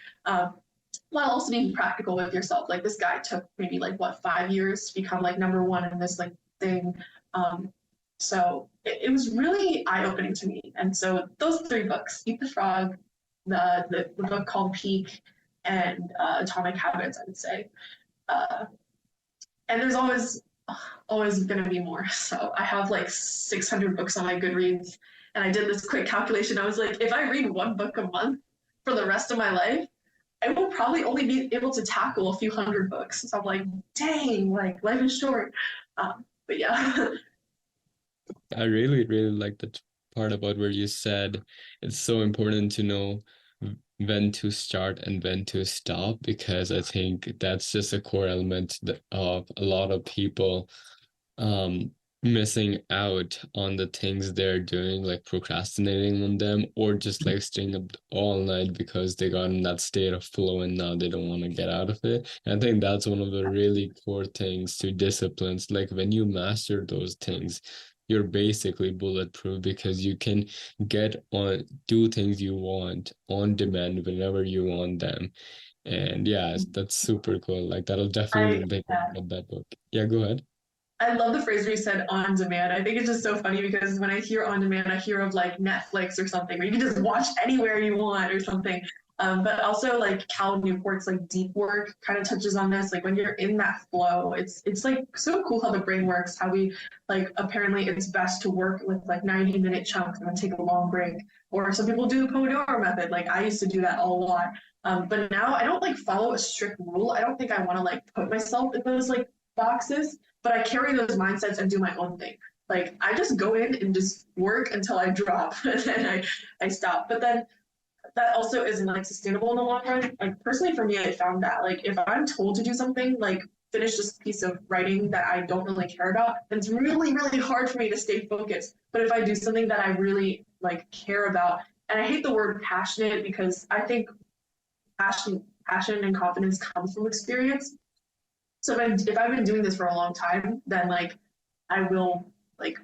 While also being practical with yourself. Like this guy took maybe like what 5 years to become like number one in this like thing. So it was really eye-opening to me. And so those three books, Eat the Frog, the book called Peak, and Atomic Habits, I would say. Uh, and there's always going to be more. So I have like 600 books on my Goodreads. And I did this quick calculation. I was like, if I read one book a month for the rest of my life, I will probably only be able to tackle a few hundred books. So I'm like, dang, like life is short. But yeah. I really, really like the part about where you said it's so important to know when to start and when to stop, because I think that's just a core element of a lot of people missing out on the things they're doing, like procrastinating on them, or just like staying up all night because they got in that state of flow and now they don't want to get out of it. And I think that's one of the really core things to disciplines. Like when you master those things, you're basically bulletproof because you can get on, do things you want on demand whenever you want them. And yeah, that's super cool. Like that'll definitely I make yeah. that book. Yeah, go ahead. I love the phrase where you said on demand. I think it's just so funny because when I hear on demand, I hear of like Netflix or something where you can just watch anywhere you want or something. But also like Cal Newport's like deep work kind of touches on this. Like when you're in that flow, it's like so cool how the brain works. How we like apparently it's best to work with like 90-minute chunks and then take a long break. Or some people do the Pomodoro method. Like I used to do that a lot. But now I don't like follow a strict rule. I don't think I want to like put myself in those like boxes, but I carry those mindsets and do my own thing. Like I just go in and just work until I drop and then I stop. But then that also isn't like sustainable in the long run. Like personally for me, I found that like if I'm told to do something, like finish this piece of writing that I don't really care about, then it's really, really hard for me to stay focused. But if I do something that I really like care about, and I hate the word passionate because I think passion and confidence comes from experience. So if I've been doing this for a long time, then like I will like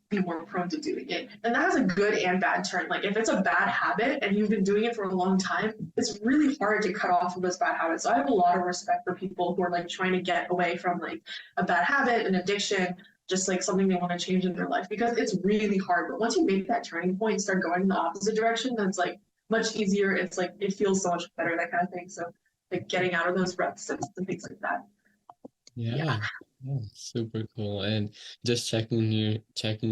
be more prone to doing it. And that has a good and bad turn. Like if it's a bad habit and you've been doing it for a long time, it's really hard to cut off from those bad habits. So I have a lot of respect for people who are like trying to get away from like a bad habit, an addiction, just like something they want to change in their life because it's really hard. But once you make that turning point and start going in the opposite direction, then it's like much easier. It's like it feels so much better, that kind of thing. So like getting out of those ruts and things like that. Yeah, Yeah. yeah, super cool. And just checking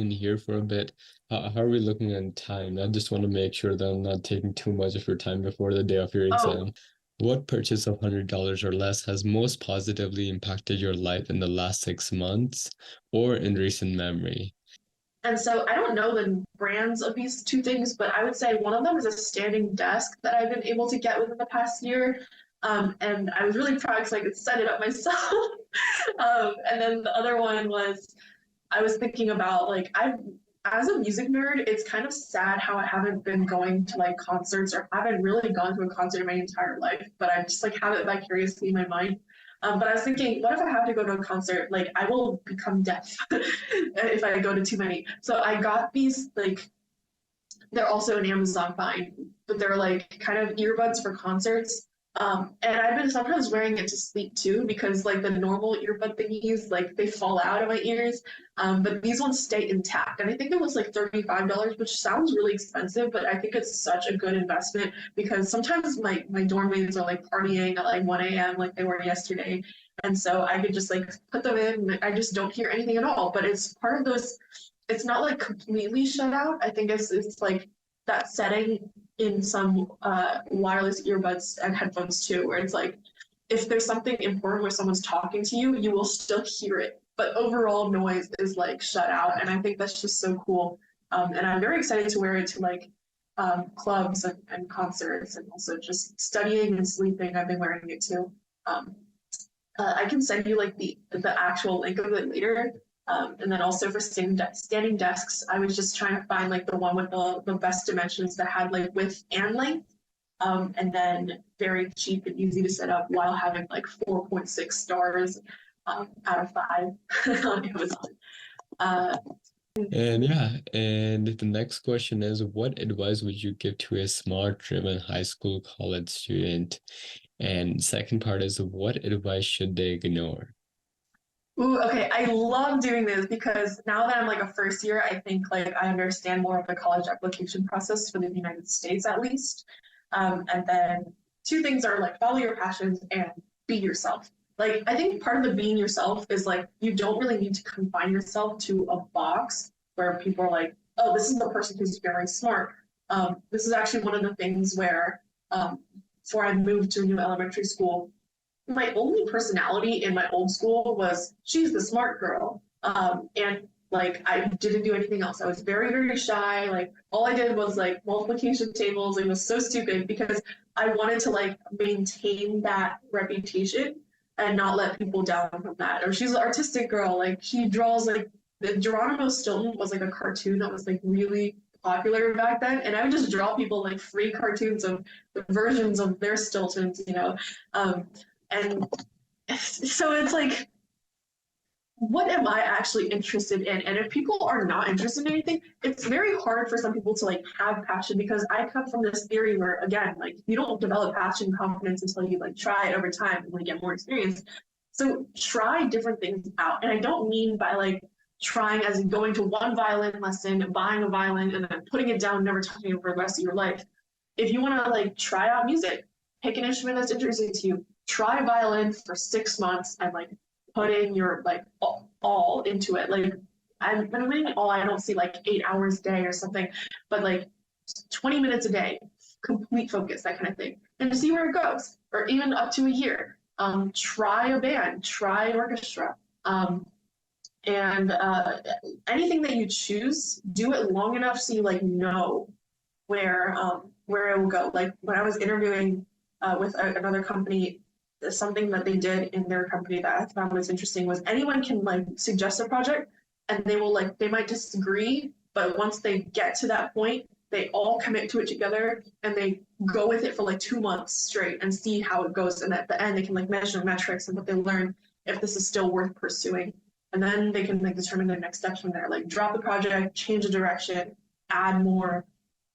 in here for a bit. How are we looking at time? I just want to make sure that I'm not taking too much of your time before the day of your Oh, exam. What purchase of $100 or less has most positively impacted your life in the last 6 months or in recent memory? and so I don't know the brands of these two things, but I would say one of them is a standing desk that I've been able to get within the past year. And I was really proud because I could set it up myself. And then the other one was I was thinking about like as a music nerd, it's kind of sad how I haven't been going to like concerts or haven't really gone to a concert in my entire life, but I just like have it vicariously in my mind. But I was thinking, what if I have to go to a concert? Like I will become deaf if I go to too many. So I got these like they're also an Amazon find, but they're like kind of earbuds for concerts. And I've been sometimes wearing it to sleep too because like the normal earbud thingies, like they fall out of my ears. But these ones stay intact. And I think it was like $35, which sounds really expensive, but I think it's such a good investment because sometimes my dorm mates are like partying at like 1 a.m. like they were yesterday. And so I could just like put them in. I just don't hear anything at all. But it's part of those it's not like completely shut out. I think it's like that setting in some wireless earbuds and headphones too, where it's like if there's something important where someone's talking to you, you will still hear it, but overall noise is like shut out, and I think that's just so cool. And I'm very excited to wear it to like clubs and concerts, and also just studying and sleeping. I've been wearing it too. I can send you like the actual link of it later. And then also for standing desks, I was just trying to find like the one with the best dimensions that had like width and length, and then very cheap and easy to set up while having like 4.6 stars out of 5 on Amazon. And yeah, and the next question is, what advice would you give to a smart-driven high school college student? And second part is, what advice should they ignore? Ooh, okay. I love doing this because now that I'm like a first year, I think like I understand more of the college application process for the United States at least. And then two things are like follow your passions and be yourself. Like I think part of the being yourself is like you don't really need to confine yourself to a box where people are like, oh, this is the person who's very smart. This is actually one of the things where before I moved to a new elementary school, my only personality in my old school was she's the smart girl. And like I didn't do anything else. I was very, very shy. Like all I did was like multiplication tables. It was so stupid because I wanted to like maintain that reputation and not let people down from that. Or she's an artistic girl. Like she draws like the Geronimo Stilton was like a cartoon that was like really popular back then. And I would just draw people like free cartoons of the versions of their Stiltons, you know. And so it's like, what am I actually interested in? And if people are not interested in anything, it's very hard for some people to like have passion because I come from this theory where again, like you don't develop passion and confidence until you like try it over time and like get more experience. So try different things out. And I don't mean by like trying as in going to one violin lesson, buying a violin and then putting it down, never touching it for the rest of your life. If you want to like try out music, pick an instrument that's interesting to you, try violin for 6 months and like put in your like all into it. Like I'm mean all I don't see like 8 hours a day or something, but like 20 minutes a day, complete focus, that kind of thing, and see where it goes, or even up to a year. Try a band, try an orchestra, and anything that you choose, do it long enough so you like know where it will go. Like when I was interviewing with another company, something that they did in their company that I found was interesting was anyone can like suggest a project and they will like they might disagree, but once they get to that point, they all commit to it together and they go with it for like 2 months straight and see how it goes. And at the end, they can like measure metrics and what they learn if this is still worth pursuing. And then they can like determine their next steps from there. Like drop the project, change the direction, add more,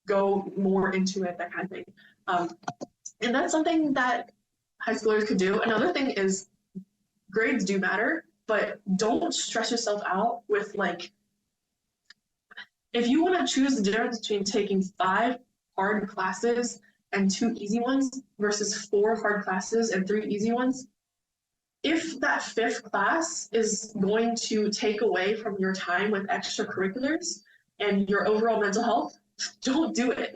go more into it, that kind of thing. And that's something that high schoolers could do. Another thing is grades do matter, but don't stress yourself out with like, if you want to choose the difference between taking 5 hard classes and 2 easy ones versus 4 hard classes and 3 easy ones, if that 5th class is going to take away from your time with extracurriculars and your overall mental health, don't do it.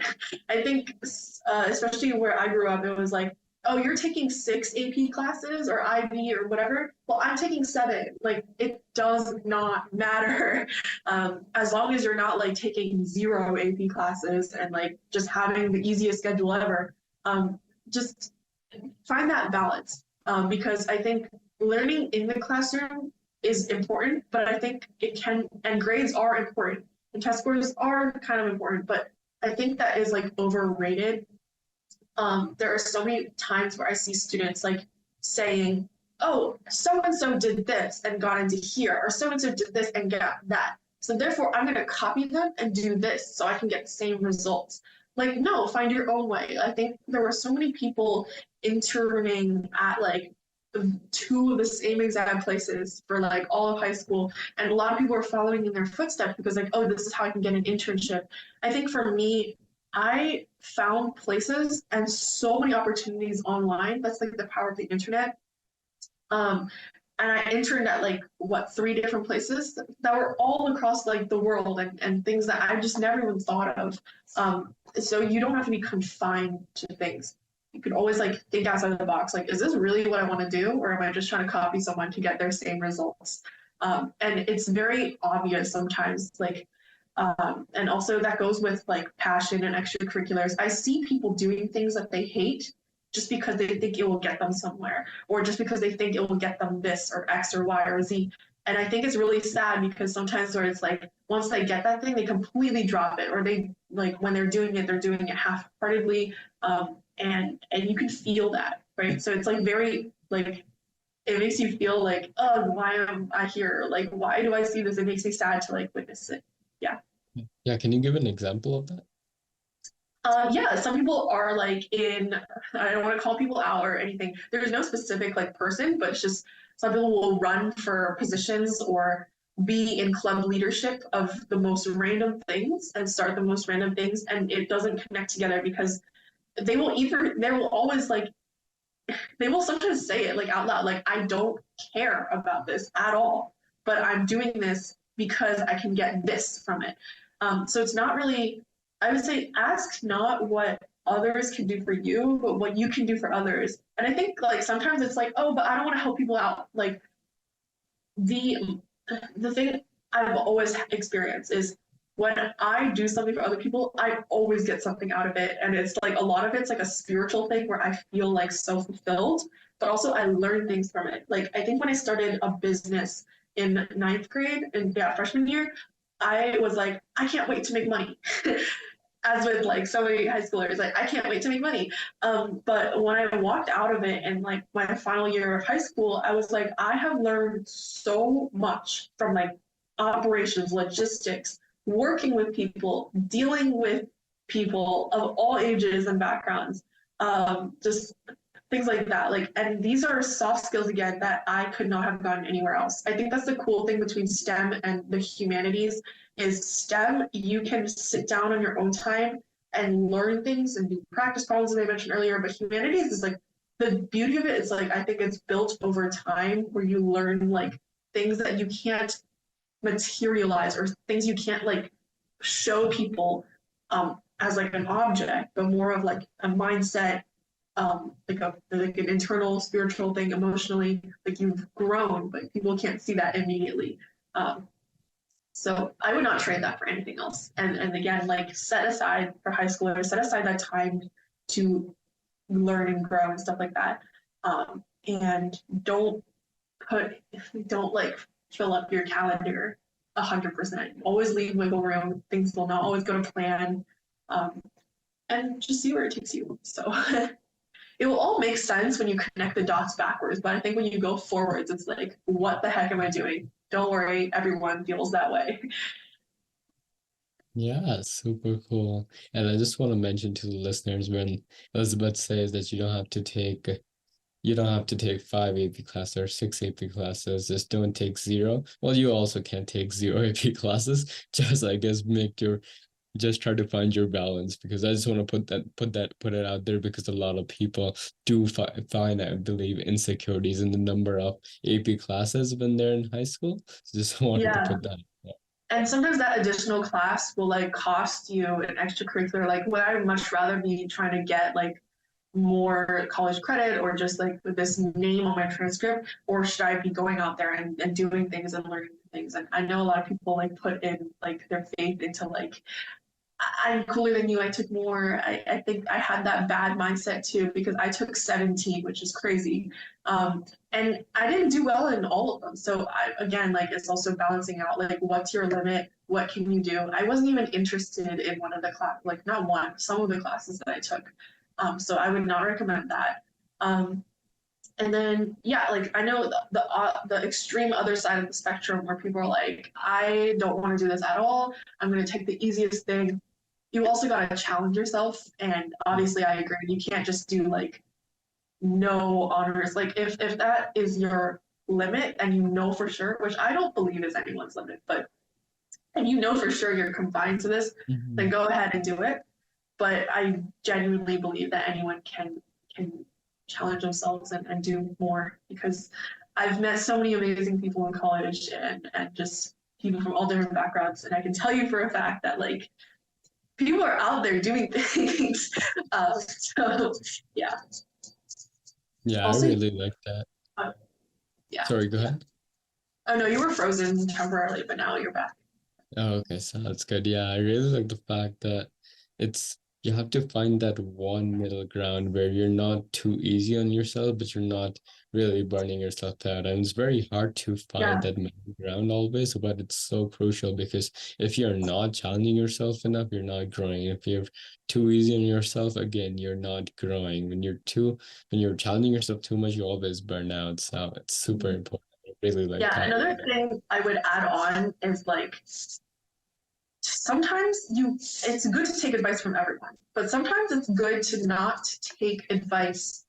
I think, especially where I grew up, it was like, oh, you're taking 6 AP classes or IB or whatever. Well, I'm taking 7. Like, it does not matter. As long as you're not like taking 0 AP classes and like just having the easiest schedule ever, just find that balance. Because I think learning in the classroom is important, but I think it can, and grades are important, and test scores are kind of important, but I think that is like overrated. There are so many times where I see students like saying, oh, so-and-so did this and got into here, or so-and-so did this and got that. So therefore, I'm going to copy them and do this so I can get the same results. Like, no, find your own way. I think there were so many people interning at like 2 of the same exact places for like all of high school. And a lot of people are following in their footsteps because like, oh, this is how I can get an internship. I think for me, I found places and so many opportunities online. That's like the power of the internet. And I interned at like 3 different places that were all across like the world and things that I just never even thought of. So you don't have to be confined to things. You could always like think outside of the box. Like, is this really what I want to do, or am I just trying to copy someone to get their same results? And it's very obvious sometimes. Like, and also that goes with like passion and extracurriculars. I see people doing things that they hate just because they think it will get them somewhere, or just because they think it will get them this or X or Y or Z. And I think it's really sad because sometimes where it's like once they get that thing, they completely drop it, or they like when they're doing it half-heartedly, and you can feel that, right? So it's like very like it makes you feel like, oh, why am I here? Like, why do I see this? It makes me sad to like witness it. Yeah. Yeah, can you give an example of that? Yeah, some people are like in, I don't want to call people out or anything. There's no specific like person, but it's just some people will run for positions or be in club leadership of the most random things and start the most random things. And it doesn't connect together because they will always like, they will sometimes say it like out loud, like, I don't care about this at all, but I'm doing this because I can get this from it. So it's not really, I would say, ask not what others can do for you, but what you can do for others. And I think like sometimes it's like, oh, but I don't want to help people out. Like the the thing I've always experienced is when I do something for other people, I always get something out of it. And it's like a lot of it's like a spiritual thing where I feel like so fulfilled, but also I learn things from it. Like I think when I started a business in ninth grade and yeah, freshman year, I was like, I can't wait to make money. As with like so many high schoolers, like I can't wait to make money. But when I walked out of it in like my final year of high school, I was like, I have learned so much from like operations, logistics, working with people, dealing with people of all ages and backgrounds, just things like that. Like, and these are soft skills again that I could not have gotten anywhere else. I think that's the cool thing between STEM and the humanities is STEM, you can sit down on your own time and learn things and do practice problems that I mentioned earlier. But humanities is like the beauty of it is like I think it's built over time where you learn like things that you can't materialize or things you can't like show people as like an object, but more of like a mindset, like an internal spiritual thing emotionally, like you've grown, but people can't see that immediately. So I would not trade that for anything else. And again, like set aside for high schoolers, set aside that time to learn and grow and stuff like that. And put don't like fill up your calendar 100%. Always leave wiggle room. Things will not always go to plan. Um, and just see where it takes you. So it will all make sense when you connect the dots backwards. But I think when you go forwards, it's like, what the heck am I doing? Don't worry, everyone feels that way. Yeah, super cool. And I just want to mention to the listeners when Elizabeth says that you don't have to take five AP classes or six AP classes, just don't take zero. Well, you also can't take zero AP classes. Just I guess just try to find your balance because I just want to put it out there because a lot of people do find, I believe, insecurities in the number of AP classes when they're in high school. So just wanted to Yeah. put that. And sometimes that additional class will like cost you an extracurricular. Like, would I much rather be trying to get like more college credit or just like this name on my transcript, or should I be going out there and doing things and learning things? And I know a lot of people like put in like their faith into like I'm cooler than you. I took more. I think I had that bad mindset too because I took 17, which is crazy. And I didn't do well in all of them. So again, like it's also balancing out like what's your limit? What can you do? I wasn't even interested in one of the class, like not one, some of the classes that I took. So I would not recommend that. Um, and then yeah, like I know the extreme other side of the spectrum where people are like, I don't want to do this at all. I'm going to take the easiest thing. You also got to challenge yourself, and obviously I agree. You can't just do like no honors. Like if that is your limit and you know for sure, which I don't believe is anyone's limit, but and you know for sure you're confined to this, then Mhm. go ahead and do it. But I genuinely believe that anyone can challenge themselves and do more because I've met so many amazing people in college and just people from all different backgrounds, and I can tell you for a fact that like people are out there doing things. So yeah. Yeah, I Also, really like that. uh, yeah, Sorry, go yeah. ahead. Oh no, you were frozen temporarily, but now you're back. Oh, okay, so that's good. Yeah, I really like the fact that it's you have to find that one middle ground where you're not too easy on yourself, but you're not really burning yourself out. And it's very hard to find Yeah. that middle ground always, but it's so crucial because if you're not challenging yourself enough, you're not growing. If you're too easy on yourself, again, you're not growing. When you're challenging yourself too much, you always burn out. So it's super important. I really like Yeah. that. Another thing I would add on is like sometimes it's good to take advice from everyone, but sometimes it's good to not take advice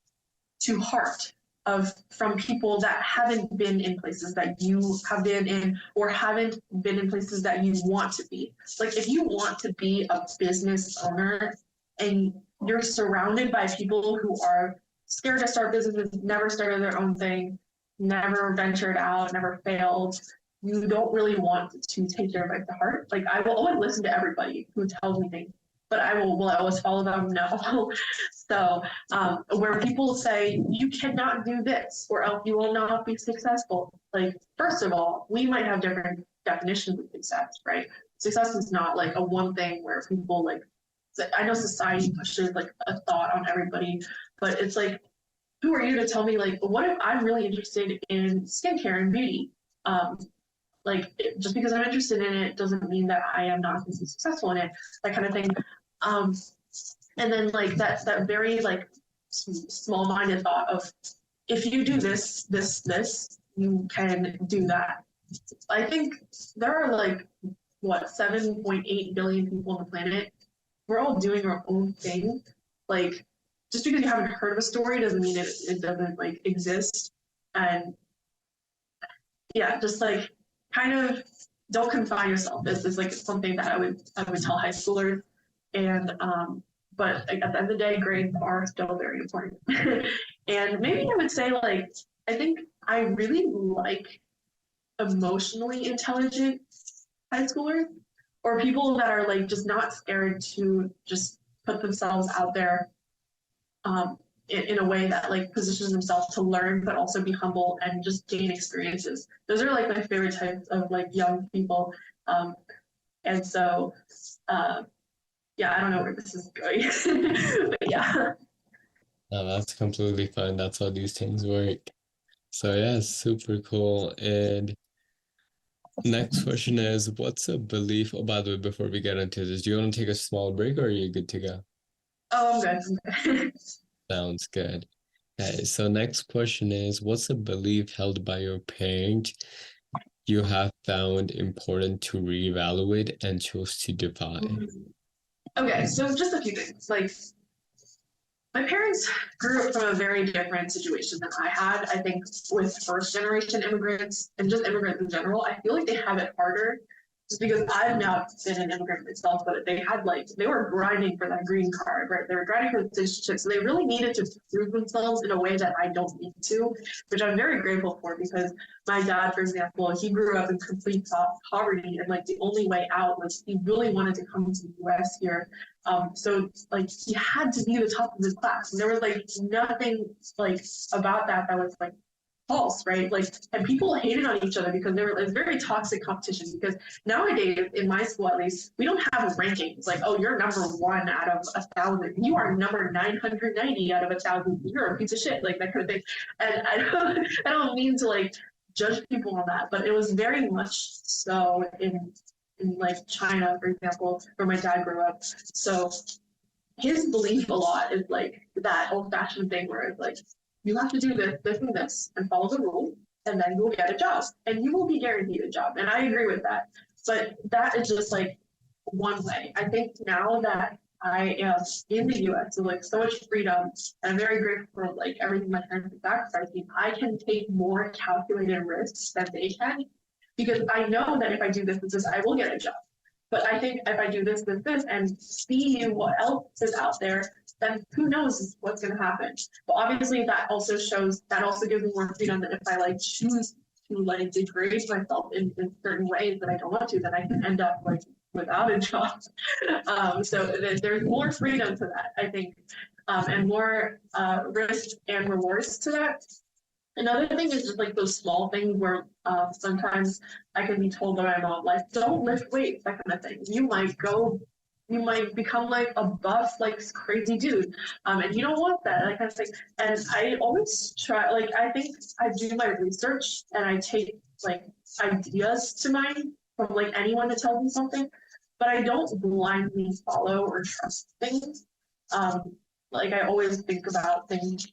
to heart of from people that haven't been in places that you have been in or haven't been in places that you want to be. Like if you want to be a business owner and you're surrounded by people who are scared to start businesses, never started their own thing, never ventured out, never failed, you don't really want to take their advice to heart. Like I will always listen to everybody who tells me things, but will I always follow them? No. So where people say you cannot do this or else you will not be successful. Like first of all, we might have different definitions of success, right? Success is not like a one thing where people like. I know society pushes like a thought on everybody, but it's like, who are you to tell me like, what if I'm really interested in skincare and beauty? Like just because I'm interested in it doesn't mean that I am not going to be successful in it, that kind of thing. Um, and then like that very like small-minded thought of if you do this, you can do that. I think there are like what 7.8 billion people on the planet. We're all doing our own thing. Like just because you haven't heard of a story doesn't mean it doesn't like exist. And yeah, just like kind of don't confine yourself. This is like something that I would tell high schoolers. And but like, at the end of the day, grades are still very important. And maybe I would say like I think I really like emotionally intelligent high schoolers or people that are like just not scared to just put themselves out there in a way that like positions themselves to learn but also be humble and just gain experiences. Those are like my favorite types of like young people. And so yeah, I don't know where this is going. But yeah. No, that's completely fine. That's how these things work. So yeah, super cool. And next question is, what's a belief? Oh, by the way, before we get into this, do you want to take a small break or are you good to go? Oh, I'm good. Sounds good. Okay, so next question is, what's a belief held by your parent you have found important to reevaluate and chose to defy? Okay, so just a few things. Like my parents grew up from a very different situation than I had. I think with first generation immigrants and just immigrants in general, I feel like they have it harder just because I've now been an immigrant myself, but they were grinding for that green card, right? They were grinding for the citizenship. So they really needed to prove themselves in a way that I don't need to, which I'm very grateful for because my dad, for example, he grew up in complete poverty and like the only way out was he really wanted to come to the US here. So like he had to be the top of his class. And there was like nothing like about that was like false, right? Like, and people hated on each other because it's very toxic competition. Because nowadays, in my school at least, we don't have rankings like, oh, you're number 1 out of 1,000. You are number 990 out of 1,000. You're a piece of shit, like that kind of thing. And I don't mean to like judge people on that, but it was very much so in like China, for example, where my dad grew up. So his belief a lot is like that old-fashioned thing where it's like you have to do this, and this, and follow the rules, and then you'll get a job, and you will be guaranteed a job. And I agree with that. But that is just like one way. I think now that I am in the U.S. with like so much freedom, and I'm very grateful for like everything my parents have sacrificed, I can take more calculated risks than they can, because I know that if I do this, I will get a job. But I think if I do this, and see what else is out there, then who knows what's going to happen. But obviously, that also gives me more freedom that if I like choose to like degrade myself in certain ways that I don't want to, then I can end up like without a job. So there's more freedom to that, I think, and more risk and rewards to that. Another thing is just like those small things where sometimes I can be told by my mom, like, don't lift weights, that kind of thing. You might go you might become like a buff, like crazy dude, and you don't want that kind of thing. And I always try, like I think I do my research and I take like ideas to mind from like anyone to tell me something, but I don't blindly follow or trust things. Um, like I always think about things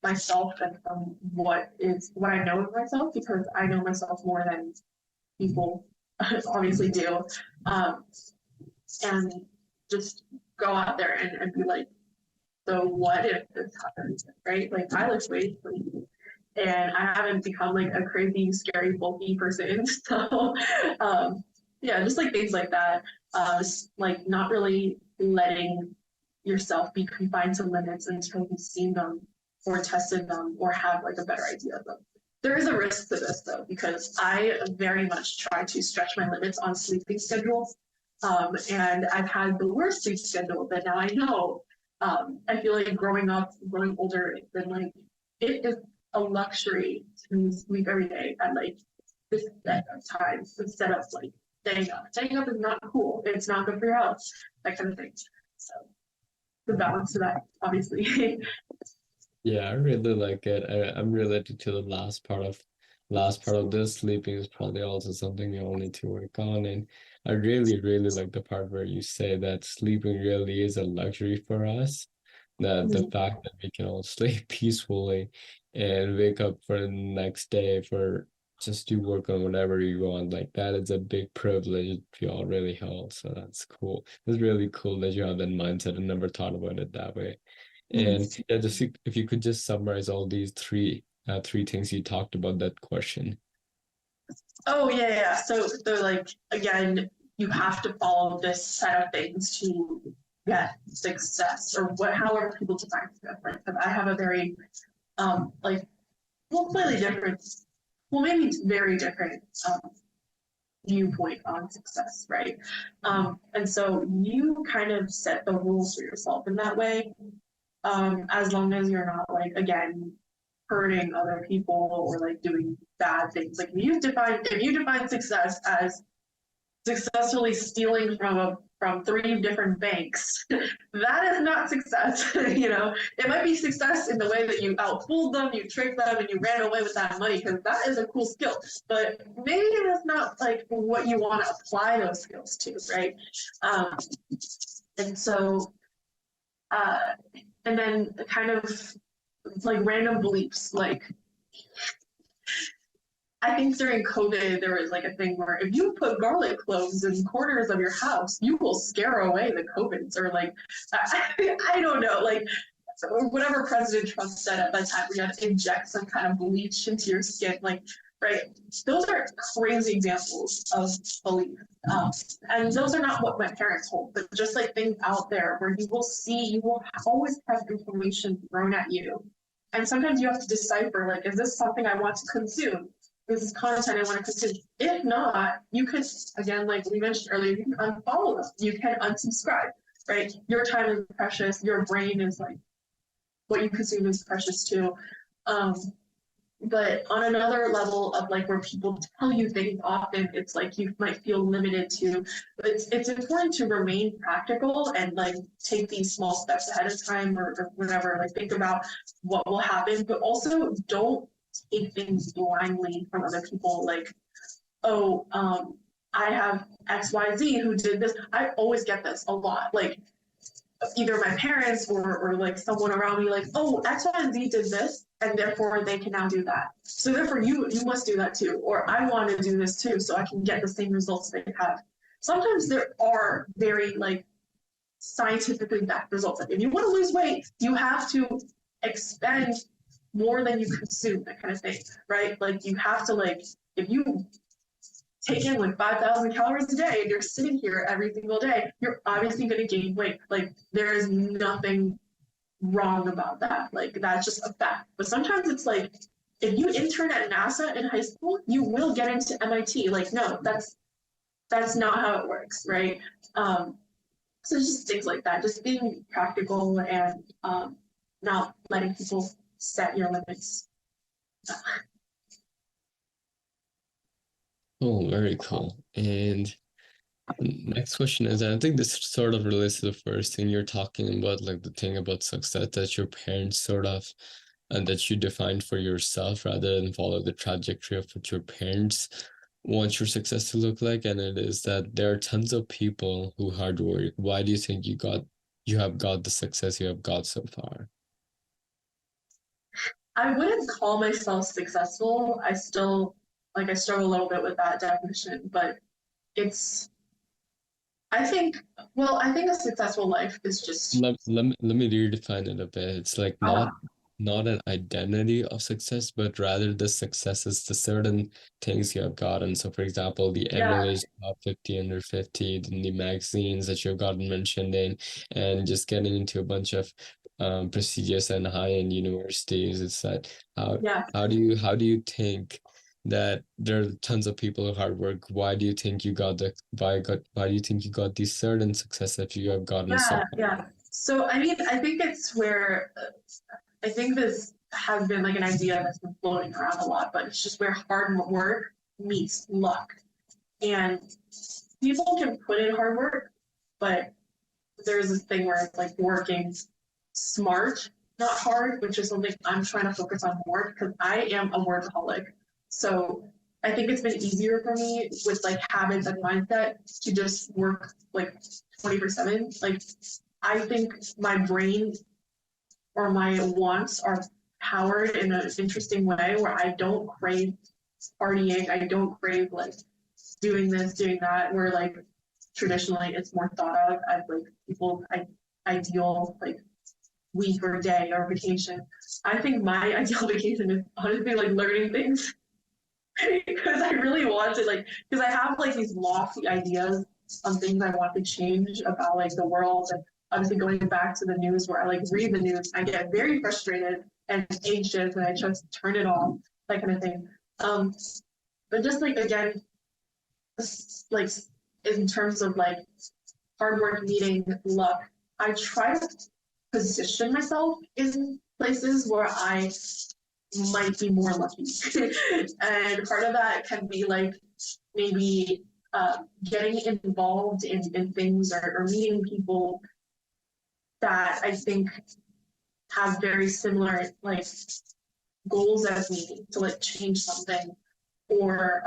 myself and from what I know of myself, because I know myself more than people obviously do. Um, and just go out there and be like, so what if this happens, right? Like I look way sleepy and I haven't become like a crazy, scary, bulky person. So yeah, just like things like that. Like not really letting yourself be confined to limits until you've seen them or tested them or have like a better idea of them. There is a risk to this though, because I very much try to stretch my limits on sleeping schedules. And I've had the worst sleep schedule that now I know. I feel like growing up, growing older, it's been like, it is a luxury to sleep every day at like this set of times instead of like staying up. Staying up is not cool. It's not good for your health, that kind of thing. So the balance to that, obviously. Yeah, I really like it. I'm related to the last part of this. Sleeping is probably also something you all need to work on. And I really, really like the part where you say that sleeping really is a luxury for us. That the fact that we can all sleep peacefully and wake up for the next day for just to work on whatever you want, like that is a big privilege we all really hold. So that's cool. It's really cool that you have that mindset. I never thought about it that way. And yeah, just if you could just summarize all these three things you talked about that question. Oh yeah, yeah. So they're like again, you have to follow this set of things to get success, or what, however people define success. Right? Because I have a very like well, slightly different, well, maybe very different viewpoint on success, right? And so you kind of set the rules for yourself in that way, as long as you're not like again hurting other people or like doing bad things. Like if you define success as successfully stealing from three different banks, that is not success. You know, it might be success in the way that you outfooled them, you tricked them, and you ran away with that money, because that is a cool skill. But maybe that's not like what you want to apply those skills to, right? Um, and so, uh, and then kind of like random beliefs, like I think during COVID, there was like a thing where if you put garlic cloves in corners of your house, you will scare away the COVIDs, or like, I don't know, like whatever President Trump said at that time, we had to inject some kind of bleach into your skin, like, right? Those are crazy examples of belief. And those are not what my parents hold, but just like things out there where you will see, you will always have information thrown at you. And sometimes you have to decipher, like, is this something I want to consume? This is content I want to consume. If not, you could, again, like we mentioned earlier, you can unfollow them. You can unsubscribe, right? Your time is precious. Your brain is like, what you consume is precious too. Um, but on another level of like where people tell you things often, it's like you might feel limited to, but it's important to remain practical and like take these small steps ahead of time, or whatever, like think about what will happen, but also don't take things blindly from other people. Like, oh, I have XYZ who did this. I always get this a lot. Like either my parents or like someone around me, like, oh, X, Y, and Z did this, and therefore they can now do that. So therefore you must do that too. Or I want to do this too, so I can get the same results they have. Sometimes there are very like scientifically backed results. Like if you want to lose weight, you have to expend more than you consume, that kind of thing, right? Like you have to like, if you take in like 5,000 calories a day and you're sitting here every single day, you're obviously going to gain weight. Like there is nothing wrong about that. Like that's just a fact. But sometimes it's like, if you intern at NASA in high school, you will get into MIT. Like, no, that's not how it works, right? So just things like that, just being practical and not letting people set your limits. Oh, very cool. And Next question is, and I think this sort of relates to the first thing you're talking about, like the thing about success that your parents sort of, and that you defined for yourself rather than follow the trajectory of what your parents want your success to look like. And it is that there are tons of people who hard work. Why do you think you have got the success you have got so far? I wouldn't call myself successful. I still I struggle a little bit with that definition, but it's I think a successful life is just Let me redefine it a bit. It's like uh, not an identity of success, but rather the success is the certain things you have gotten. So for example, the yeah, Emily's top 50 under 50, the magazines that you've gotten mentioned in, and just getting into a bunch of prestigious and high-end universities. It's that yeah. how do you think that there are tons of people who hard work? Why do you think you got why do you think you got these certain success that you have gotten so Yeah, yeah. So I mean, I think it's where I think this has been like an idea that's been floating around a lot, but it's just where hard work meets luck. And people can put in hard work, but there's this thing where it's like working smart, not hard, which is something I'm trying to focus on more because I am a workaholic. So I think it's been easier for me with like habits and mindset to just work like 24/7. Like I think my brain or my wants are powered in an interesting way where I don't crave partying. I don't crave like doing this, doing that, where like traditionally it's more thought of as like ideal like week or day or vacation. I think my ideal vacation is honestly like learning things because I really want to like because I have like these lofty ideas on things I want to change about like the world and obviously going back to the news where I like read the news, I get very frustrated and anxious and I just turn it off, that kind of thing. Um, but just like again, like in terms of like hard work meeting luck, I try to position myself in places where I might be more lucky. And part of that can be like maybe getting involved in things or meeting people that I think have very similar like goals as me to like change something or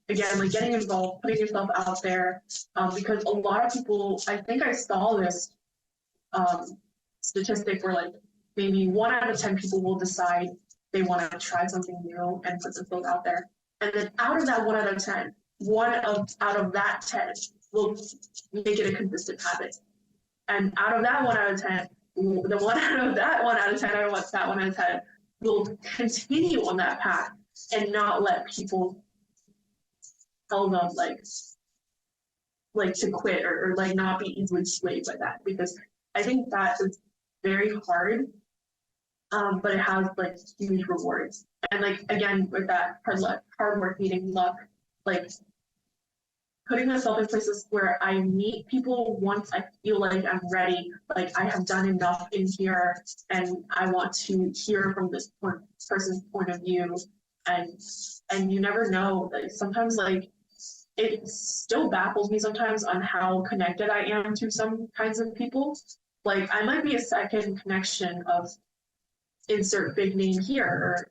again like getting involved, putting yourself out there because a lot of people I think I saw this statistic where like maybe 1 out of 10 people will decide they want to try something new and put themselves out there. And then out of that 1 out of 10, out of that 10 will make it a consistent habit. And out of that 1 out of 10, the one out of that 1 out of 10, I want that 1 out of 10 will continue on that path and not let people tell them like to quit or like not be easily swayed by that because I think that is very hard, but it has like huge rewards. And like again with that hard work meeting luck, like putting myself in places where I meet people once I feel like I'm ready, like I have done enough in here and I want to hear from this person's point of view. And you never know, like sometimes like it still baffles me sometimes on how connected I am to some kinds of people. Like I might be a second connection of insert big name here or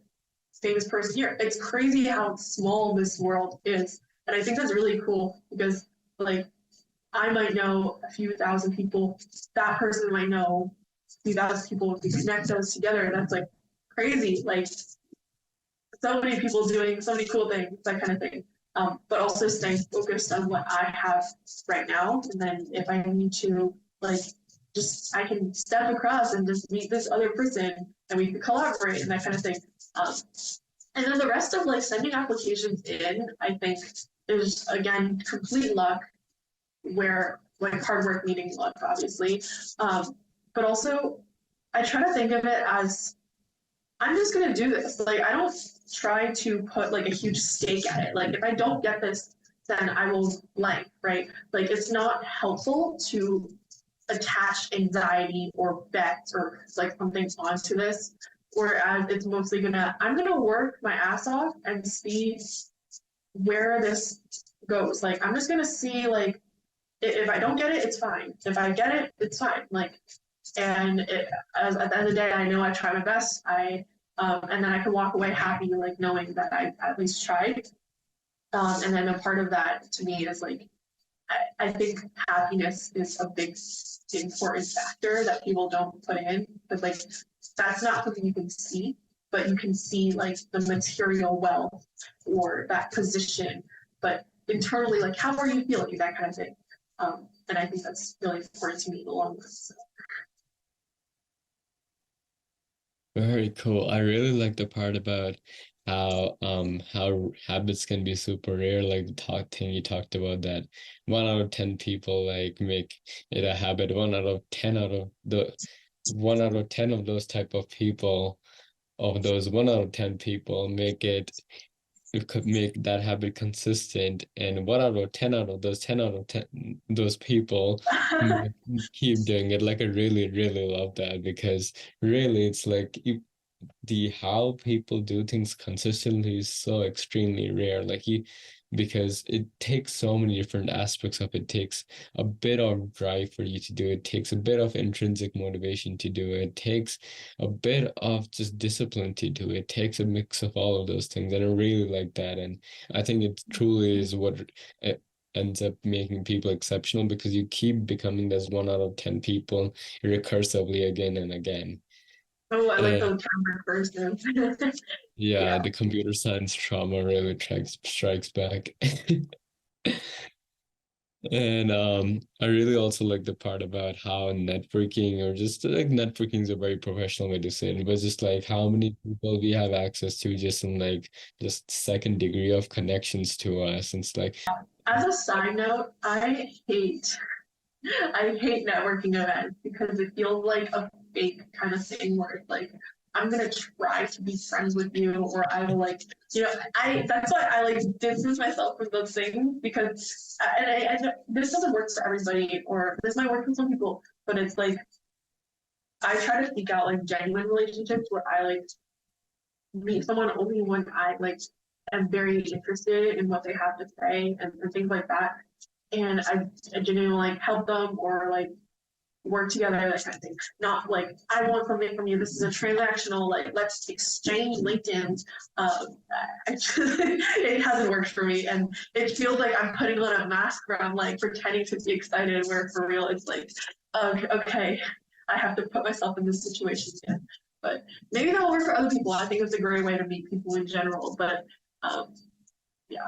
famous person here. It's crazy how small this world is. And I think that's really cool because like I might know a few thousand people, that person might know a few thousand people. If we connect those together, that's like crazy. Like so many people doing so many cool things, that kind of thing. But also staying focused on what I have right now. And then if I need to like just I can step across and just meet this other person and we can collaborate and that kind of thing. And then the rest of like sending applications in, I think is again complete luck where like hard work meeting luck, obviously. But also I try to think of it as I'm just gonna do this. Like I don't try to put like a huge stake at it. Like if I don't get this, then I will blank, right? Like it's not helpful to attach anxiety or bets or like something onto this. Whereas it's mostly I'm gonna work my ass off and see where this goes. Like I'm just gonna see like if I don't get it, it's fine. If I get it, it's fine. Like, and at the end of the day, I know I tried my best. And then I can walk away happy, like knowing that I at least tried. And then a part of that to me is like, I think happiness is a big important factor that people don't put in, but like that's not something you can see, but you can see like the material wealth or that position, but internally, like how are you feeling, that kind of thing. And I think that's really important to me in the long run. So. Very cool. I really like the part about how habits can be super rare. Like the talk thing you talked about, that 1 out of 10 people like make it a habit. 1 out of 10 of those type of people, of those 1 out of 10 people, it could make that habit consistent, and 1 out of 10 out of those 10 out of 10 those people keep doing it. Like I really really love that, because really it's like the how people do things consistently is so extremely rare. Like you, because it takes so many different aspects of it. It takes a bit of drive for you to do it. It takes a bit of intrinsic motivation to do it. It takes a bit of just discipline to do it. It takes a mix of all of those things. And I really like that. And I think it truly is what it ends up making people exceptional, because you keep becoming this 1 out of 10 people recursively again and again. Oh, I like And the term recursive. yeah, Yeah. the computer science trauma really strikes back. And I really also like the part about how networking, or just like networking is a very professional way to say it, but just like how many people we have access to, just in like just second degree of connections to us. And it's like, As a side note, I hate networking events because it feels like a fake kind of thing where it's like I'm gonna try to be friends with you, or I will like, I that's why I like distance myself from those things, because and this doesn't work for everybody, or this might work for some people, but it's like I try to seek out like genuine relationships where I like meet someone only when I like am very interested in what they have to say, and things like that. And I genuinely like help them, or like work together, that kind of thing. Not like I want something from you. This is a transactional, like let's exchange LinkedIn. It hasn't worked for me, and it feels like I'm putting on a mask where I'm like pretending to be excited, where for real it's like, okay, I have to put myself in this situation again. But maybe that will work for other people. I think it's a great way to meet people in general. But um, yeah.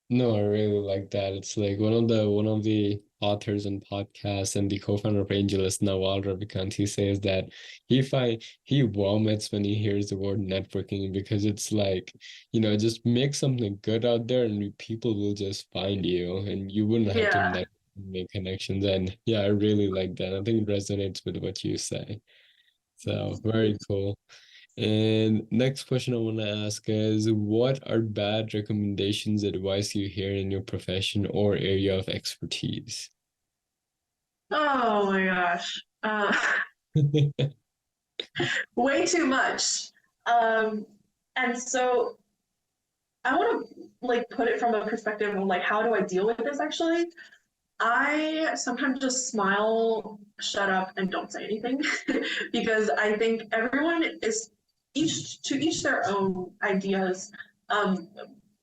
no, I really like that. It's like one of the authors and podcasts and the co-founder of AngelList, Nawal Ravikant, he says that he vomits when he hears the word networking, because it's like, just make something good out there and people will just find you, and you wouldn't have to Yeah. make connections. And yeah, I really like that. I think it resonates with what you say. So very cool. And next question I want to ask is, what are bad recommendations, advice you hear in your profession or area of expertise? Oh my gosh. Way too much. Um, and so I want to like put it from a perspective of like how do I deal with this actually? I sometimes just smile, shut up, and don't say anything because I think everyone is each their own ideas. Um,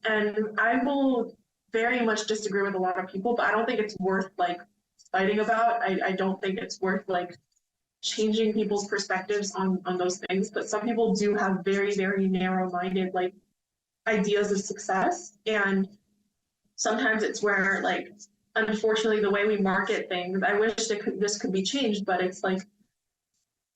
and I will very much disagree with a lot of people, but I don't think it's worth like fighting about. I don't think it's worth like changing people's perspectives on those things. But some people do have very, very narrow minded like ideas of success. And sometimes it's where like unfortunately the way we market things, I wish this could be changed, but it's like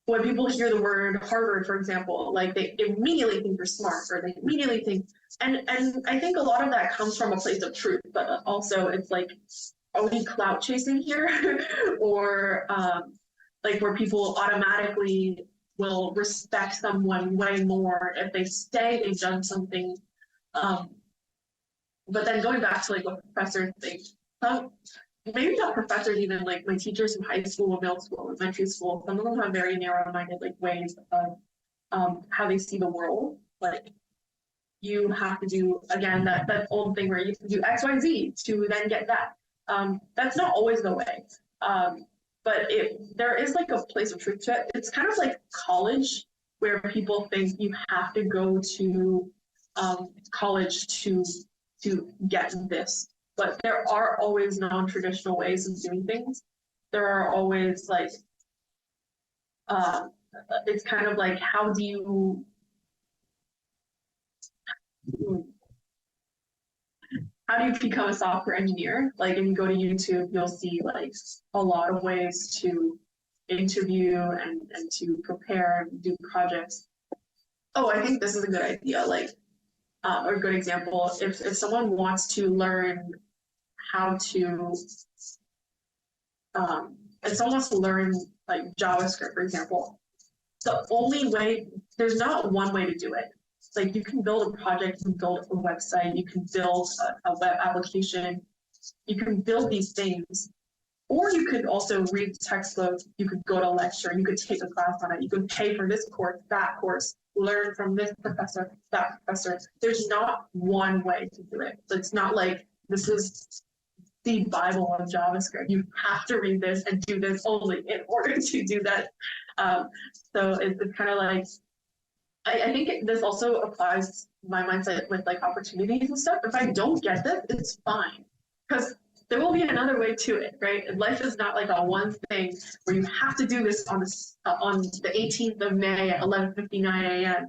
when people hear the word Harvard, for example, like they immediately think you're smart, or they immediately think, and I think a lot of that comes from a place of truth, but also it's like, are we clout chasing here, or like where people automatically will respect someone way more if they say they've done something. Um, but then going back to like what professors think, some maybe not professors, even like my teachers in high school, middle school, elementary school, some of them have very narrow-minded like ways of how they see the world. Like you have to do again that old thing where you have to do XYZ to then get that. That's not always the way. But there is like a place of truth to it. It's kind of like college where people think you have to go to college to get this. But there are always non-traditional ways of doing things. There are always like uh, it's kind of like how do you become a software engineer? Like if you go to YouTube, you'll see like a lot of ways to interview and to prepare and do projects. Oh, I think this is a good idea. Like or a good example. If someone wants to learn how to if someone wants to learn like JavaScript, for example, the only way there's not one way to do it. Like you can build a project, you can build a website, you can build a web application, you can build these things, or you could also read the textbook, you could go to a lecture, you could take a class on it, you could pay for this course, that course, learn from this professor, that professor. There's not one way to do it. It's not like this is the Bible of JavaScript. You have to read this and do this only in order to do that. So it's kind of like I think this also applies my mindset with like opportunities and stuff. If I don't get this, it's fine because there will be another way to it, right? And life is not like a one thing where you have to do this on the 18th of May at 11:59 a.m.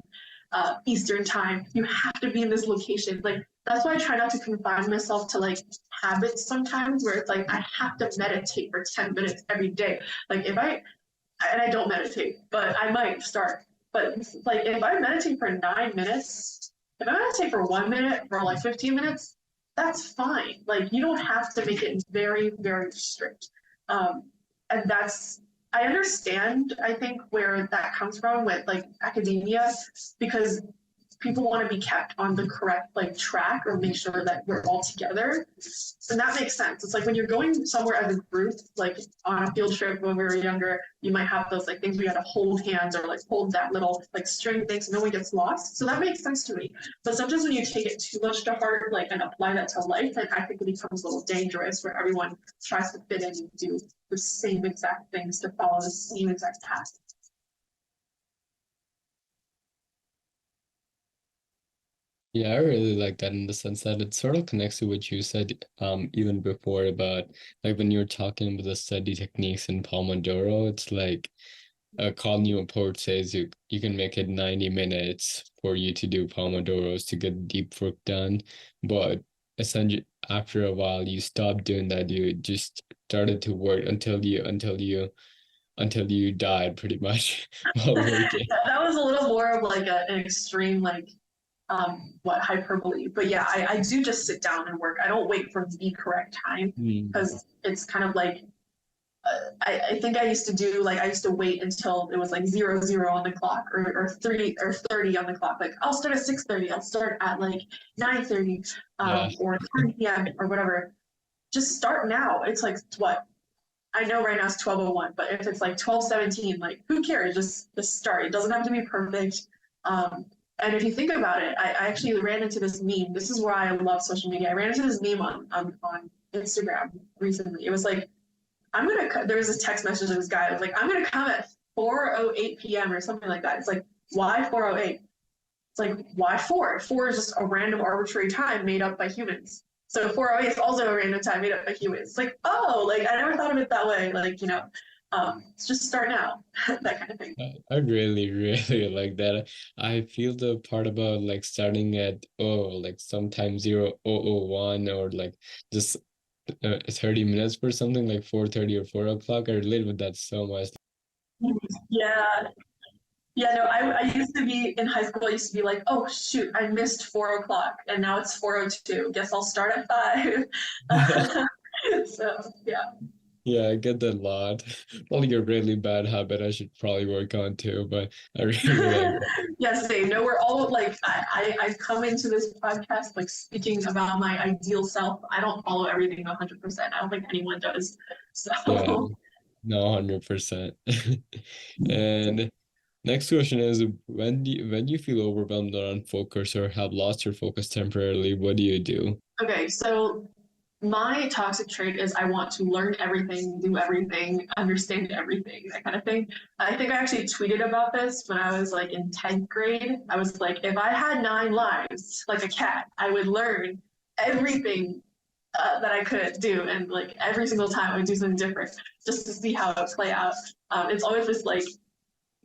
Eastern time. You have to be in this location. Like that's why I try not to confine myself to like habits sometimes, where it's like I have to meditate for 10 minutes every day. Like and I don't meditate, but I might start. But like if I meditate for 9 minutes, if I meditate for 1 minute for like 15 minutes, that's fine. Like you don't have to make it very, very strict. And I understand, I think, where that comes from with like academia, because people want to be kept on the correct like track or make sure that we're all together. And that makes sense. It's like when you're going somewhere as a group, like on a field trip when we were younger, you might have those like things where you got to hold hands or like hold that little like string thing so no one gets lost. So that makes sense to me. But sometimes when you take it too much to heart, like and apply that to life, then I think it becomes a little dangerous where everyone tries to fit in and do the same exact things to follow the same exact path. Yeah, I really like that in the sense that it sort of connects to what you said even before about like when you're talking about the study techniques in Pomodoro, it's like a Call Newport says you can make it 90 minutes for you to do Pomodoros to get deep work done. But essentially after a while you stop doing that. You just started to work until you died pretty much while working. That was a little more of like an extreme like hyperbole. But yeah, I do just sit down and work. I don't wait for the correct time Mm. because it's kind of like I think I used to do like I used to wait until it was like 00 on the clock or 30 on the clock. Like I'll start at 6:30. I'll start at like 9:30 Yeah. or 10 p.m. or whatever. Just start now. It's like what I know right now it's 12:01, but if it's like 12:17, like who cares? Just start. It doesn't have to be perfect. Um, and if you think about it, I actually ran into this meme. This is why I love social media. I ran into this meme on Instagram recently. It was like there was a text message of this guy. It was like, I'm gonna come at 4:08 p.m. or something like that. It's like, why 4:08? It's like, why 4? 4 is just a random arbitrary time made up by humans. So 4:08 is also a random time made up by humans. It's like, oh, like I never thought of it that way. Like, just start now, that kind of thing. I really, really like that. I feel the part about like starting at like sometimes 00:01 or like just 30 minutes for something like 4:30 or 4 o'clock. I relate with that so much. Yeah. Yeah, no, I used to be in high school, I used to be like, oh shoot, I missed 4 o'clock and now it's 4:02. Guess I'll start at 5. So yeah. Yeah, I get that a lot. Probably a really bad habit I should probably work on too, but I really like that. Yes, Dave. No, we're all like I come into this podcast like speaking about my ideal self. I don't follow everything 100%. I don't think anyone does. Yeah, So no, 100%. And Next question is when you feel overwhelmed or unfocused or have lost your focus temporarily, what do you do? Okay, so my toxic trait is I want to learn everything, do everything, understand everything, that kind of thing. I think I actually tweeted about this when I was like in 10th grade. I was like, if I had 9 lives like a cat, I would learn everything that I could do. And like every single time I would do something different just to see how it would play out. It's always just like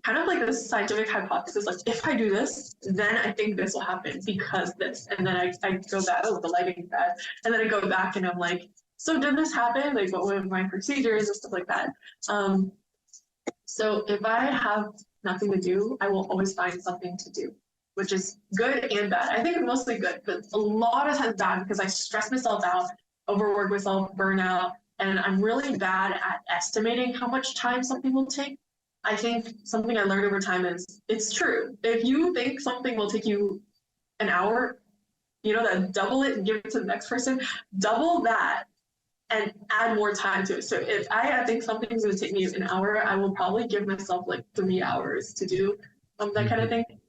kind of like this scientific hypothesis, like if I do this, then I think this will happen because this. And then I go back, oh, the lighting's bad. And then I go back and I'm like, so did this happen? Like what were my procedures and stuff like that? Um, so if I have nothing to do, I will always find something to do, which is good and bad. I think it's mostly good, but a lot of times bad because I stress myself out, overwork myself, burnout, and I'm really bad at estimating how much time something will take. I think something I learned over time is it's true. If you think something will take you an hour, you know that double it and give it to the next person, double that and add more time to it. So if I think something's going to take me an hour, I will probably give myself like 3 hours to do that kind of Mhm. thing.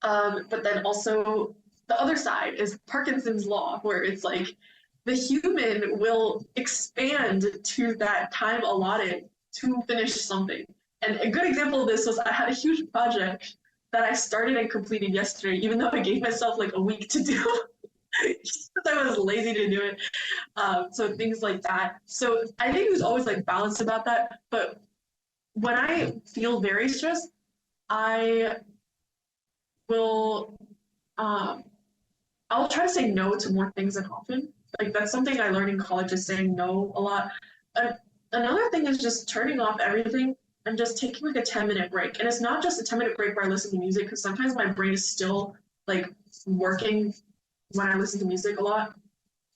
But then also the other side is Parkinson's law, where it's like the human will expand to that time allotted to finish something. And a good example of this was I had a huge project that I started and completed yesterday, even though I gave myself like a week to do because I was lazy to do it. So things like that. So I think there's always like balance about that. But when I feel very stressed, I will um, I'll try to say no to more things than often. Like that's something I learned in college is saying no a lot. Uh, Another thing is just turning off everything and just taking like a 10-minute break. And it's not just a 10-minute break where I listen to music because sometimes my brain is still like working when I listen to music a lot.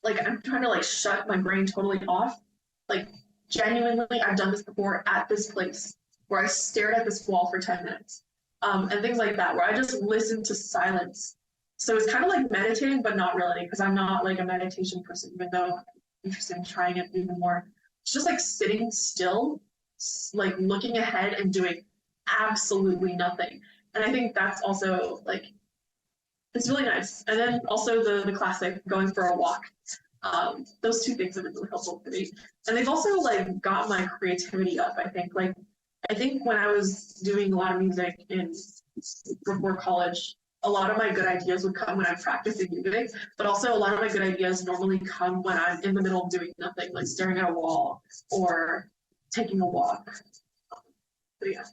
Like I'm trying to like shut my brain totally off. Like genuinely, I've done this before at this place where I stared at this wall for 10 minutes. And things like that, where I just listen to silence. So it's kind of like meditating, but not really, because I'm not like a meditation person, even though I'm interested in trying it even more. It's just like sitting still, like looking ahead and doing absolutely nothing. And I think that's also like it's really nice. And then also the classic going for a walk. Those two things have been really helpful for me. And they've also like got my creativity up, I think. Like I think when I was doing a lot of music in before college, a lot of my good ideas would come when I'm practicing music, but also a lot of my good ideas normally come when I'm in the middle of doing nothing, like staring at a wall or taking a walk. So yeah.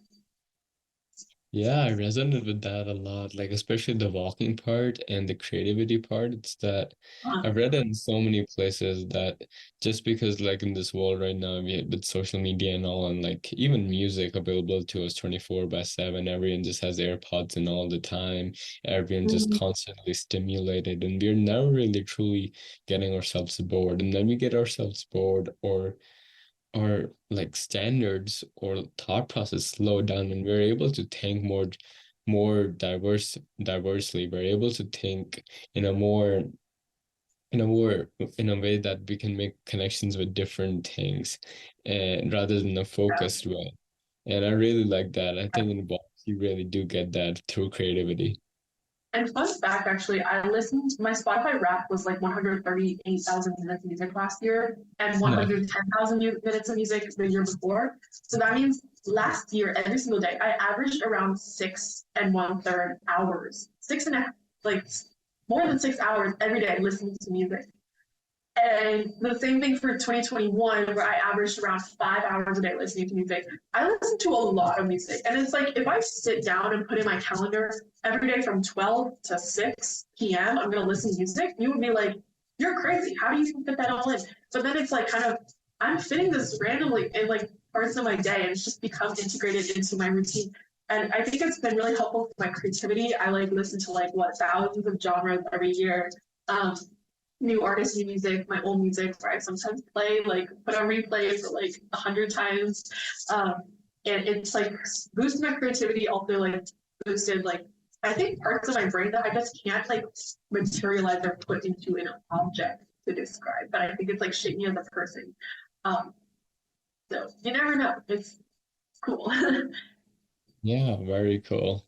Yeah, I resonate with that a lot, like especially the walking part and the creativity part. It's that I've read it in so many places that just because like in this world right now with social media and all and like even music available to us 24/7, everyone just has AirPods in all the time. Everyone just Mhm. constantly stimulated and we're never really truly getting ourselves bored. And then we get ourselves bored or like standards or thought process slow down and we're able to think more diversely. We're able to think in a more in a more in a way that we can make connections with different things and rather than a focused way. And I really like that. I think in box you really do get that through creativity. And fun fact, actually, I listened. My Spotify Wrapped was like 138,000 minutes of music last year, and Nice. 110,000 minutes of music the year before. So that means last year, every single day, I averaged around 6 and 1/3 hours, six and a half, like more than 6 hours every day listening to music. And the same thing for 2021, where I averaged around 5 hours a day listening to music. I listen to a lot of music. And it's like if I sit down and put in my calendar every day from 12 to 6 p.m., I'm going to listen to music, you would be like, you're crazy. How do you fit that all in? But then it's like kind of, I'm fitting this randomly in like parts of my day and it's just become integrated into my routine. And I think it's been really helpful for my creativity. I like listen to like what thousands of genres every year. Um, New artists, new music, my old music, where I sometimes play, like put on replay for like 100 times. Um, and it's like boosted my creativity, also like boosted like I think parts of my brain that I just can't like materialize or put into an object to describe. But I think it's like shaped me as a person. Um, so you never know. It's cool. Yeah, very cool.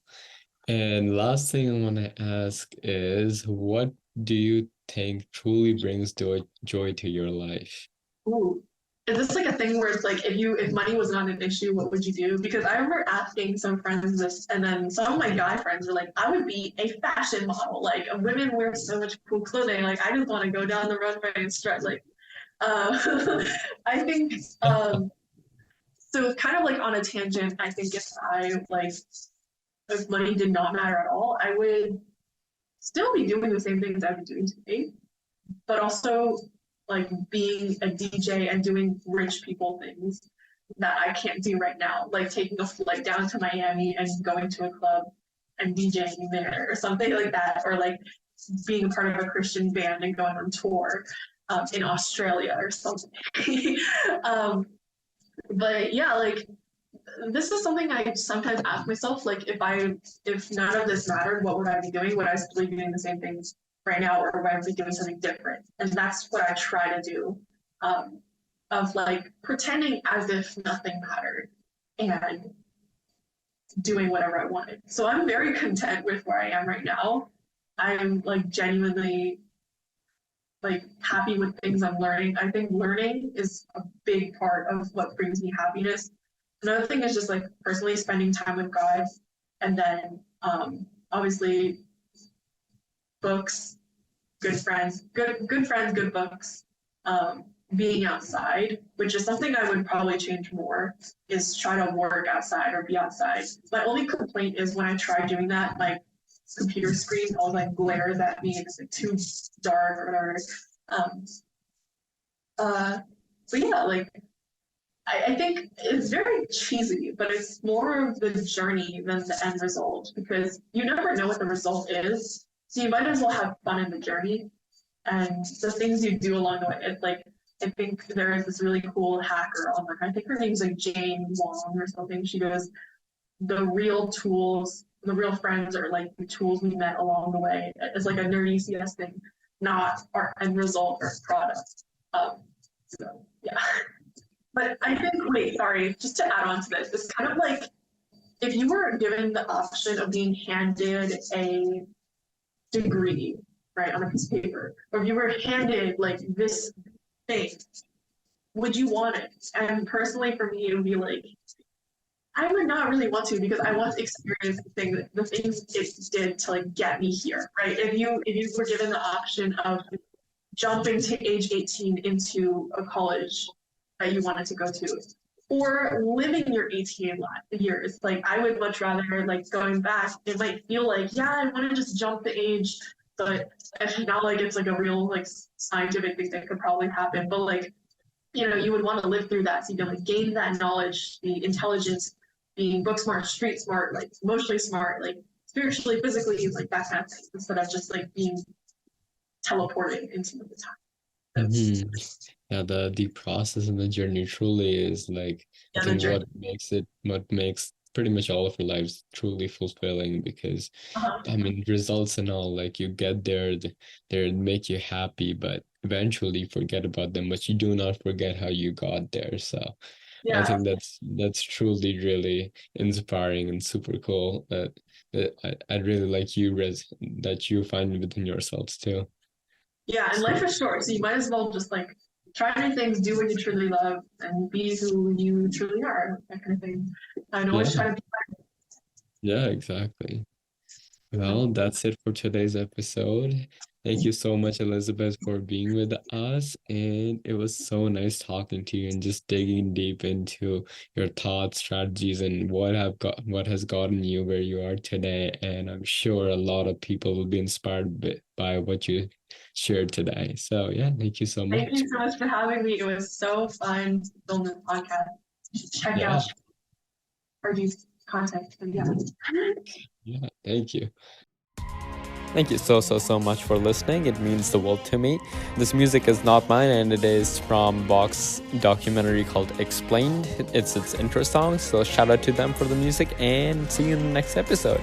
And last thing I want to ask is, what do you think truly brings joy to your life? Ooh. Is this like a thing where it's like if money was not an issue, what would you do? Because I remember asking some friends this, and then some of my guy friends were like, I would be a fashion model. Like women wear so much cool clothing. Like I just want to go down the runway and strut. Like I think so. Kind of like on a tangent. I think if money did not matter at all, I would still be doing the same things I've been doing today, but also like being a DJ and doing rich people things that I can't do right now, like taking a flight down to Miami and going to a club and DJing there or something like that, or like being a part of a Christian band and going on tour in Australia or something. um, but yeah, like this is something I sometimes ask myself, like if none of this mattered, what would I be doing? Would I still be doing the same things right now, or would I be doing something different? And that's what I try to do, of like pretending as if nothing mattered and doing whatever I wanted. So I'm very content with where I am right now. I'm like genuinely like happy with things I'm learning. I think learning is a big part of what brings me happiness. Another thing is just like personally spending time with God, and then obviously books, good friends, good books. Being outside, which is something I would probably change more, is try to work outside or be outside. My only complaint is when I try doing that, my computer screen always like glares at me and it's like too dark or whatever. Um, but yeah, like I think it's very cheesy, but it's more of the journey than the end result because you never know what the result is. So you might as well have fun in the journey and the things you do along the way. It's like I think there is this really cool hacker online. I think her name's like Jane Wong or something. She goes, the real tools, the real friends are like the tools we met along the way. It's like a nerdy CS thing, not our end result or product. So yeah. But I think, wait, sorry, just to add on to this, it's kind of like if you were given the option of being handed a degree, right, on a piece of paper, or if you were handed like this thing, would you want it? And personally, for me, it would be like, I would not really want to because I want to experience the things it did to like get me here, right? If you were given the option of jumping to age 18 into a college that you wanted to go to, or living your 18 years. Like I would much rather like going back. It might feel like, yeah, I want to just jump the age, but it's not like it's like a real like scientific thing that could probably happen. But like, you would want to live through that so you can like gain that knowledge, the intelligence, being book smart, street smart, like emotionally smart, like spiritually, physically, like that kind of thing, instead of just like being teleported into the time. That's Hmm. Yeah, the process and the journey truly is like I yeah, the think journey. what makes pretty much all of our lives truly fulfilling because Uh-huh. I mean results and all like you get there they make you happy but eventually you forget about them but you do not forget how you got there. So I Yeah, think that's truly really inspiring and super cool. I'd really like you that you find within yourselves too. yeah, and So life is short, so you might as well just like try new things, do what you truly love, and be who you truly are. That kind of thing. I know always yeah, try to be. yeah, exactly. So, Well, that's it for today's episode. Thank you so much, Elizabeth, for being with us. And it was so nice talking to you and just digging deep into your thoughts, strategies, and what has gotten you where you are today. And I'm sure a lot of people will be inspired by what you shared today. So yeah, thank you so thank much. you so much for having me. It was so fun to film this podcast. You should check Yeah, out Arju's content. And yeah. yeah, thank you. Thank you so much for listening. It means the world to me. This music is not mine and it is from Vox documentary called Explained. It's its intro song. So shout out to them for the music and see you in the next episode.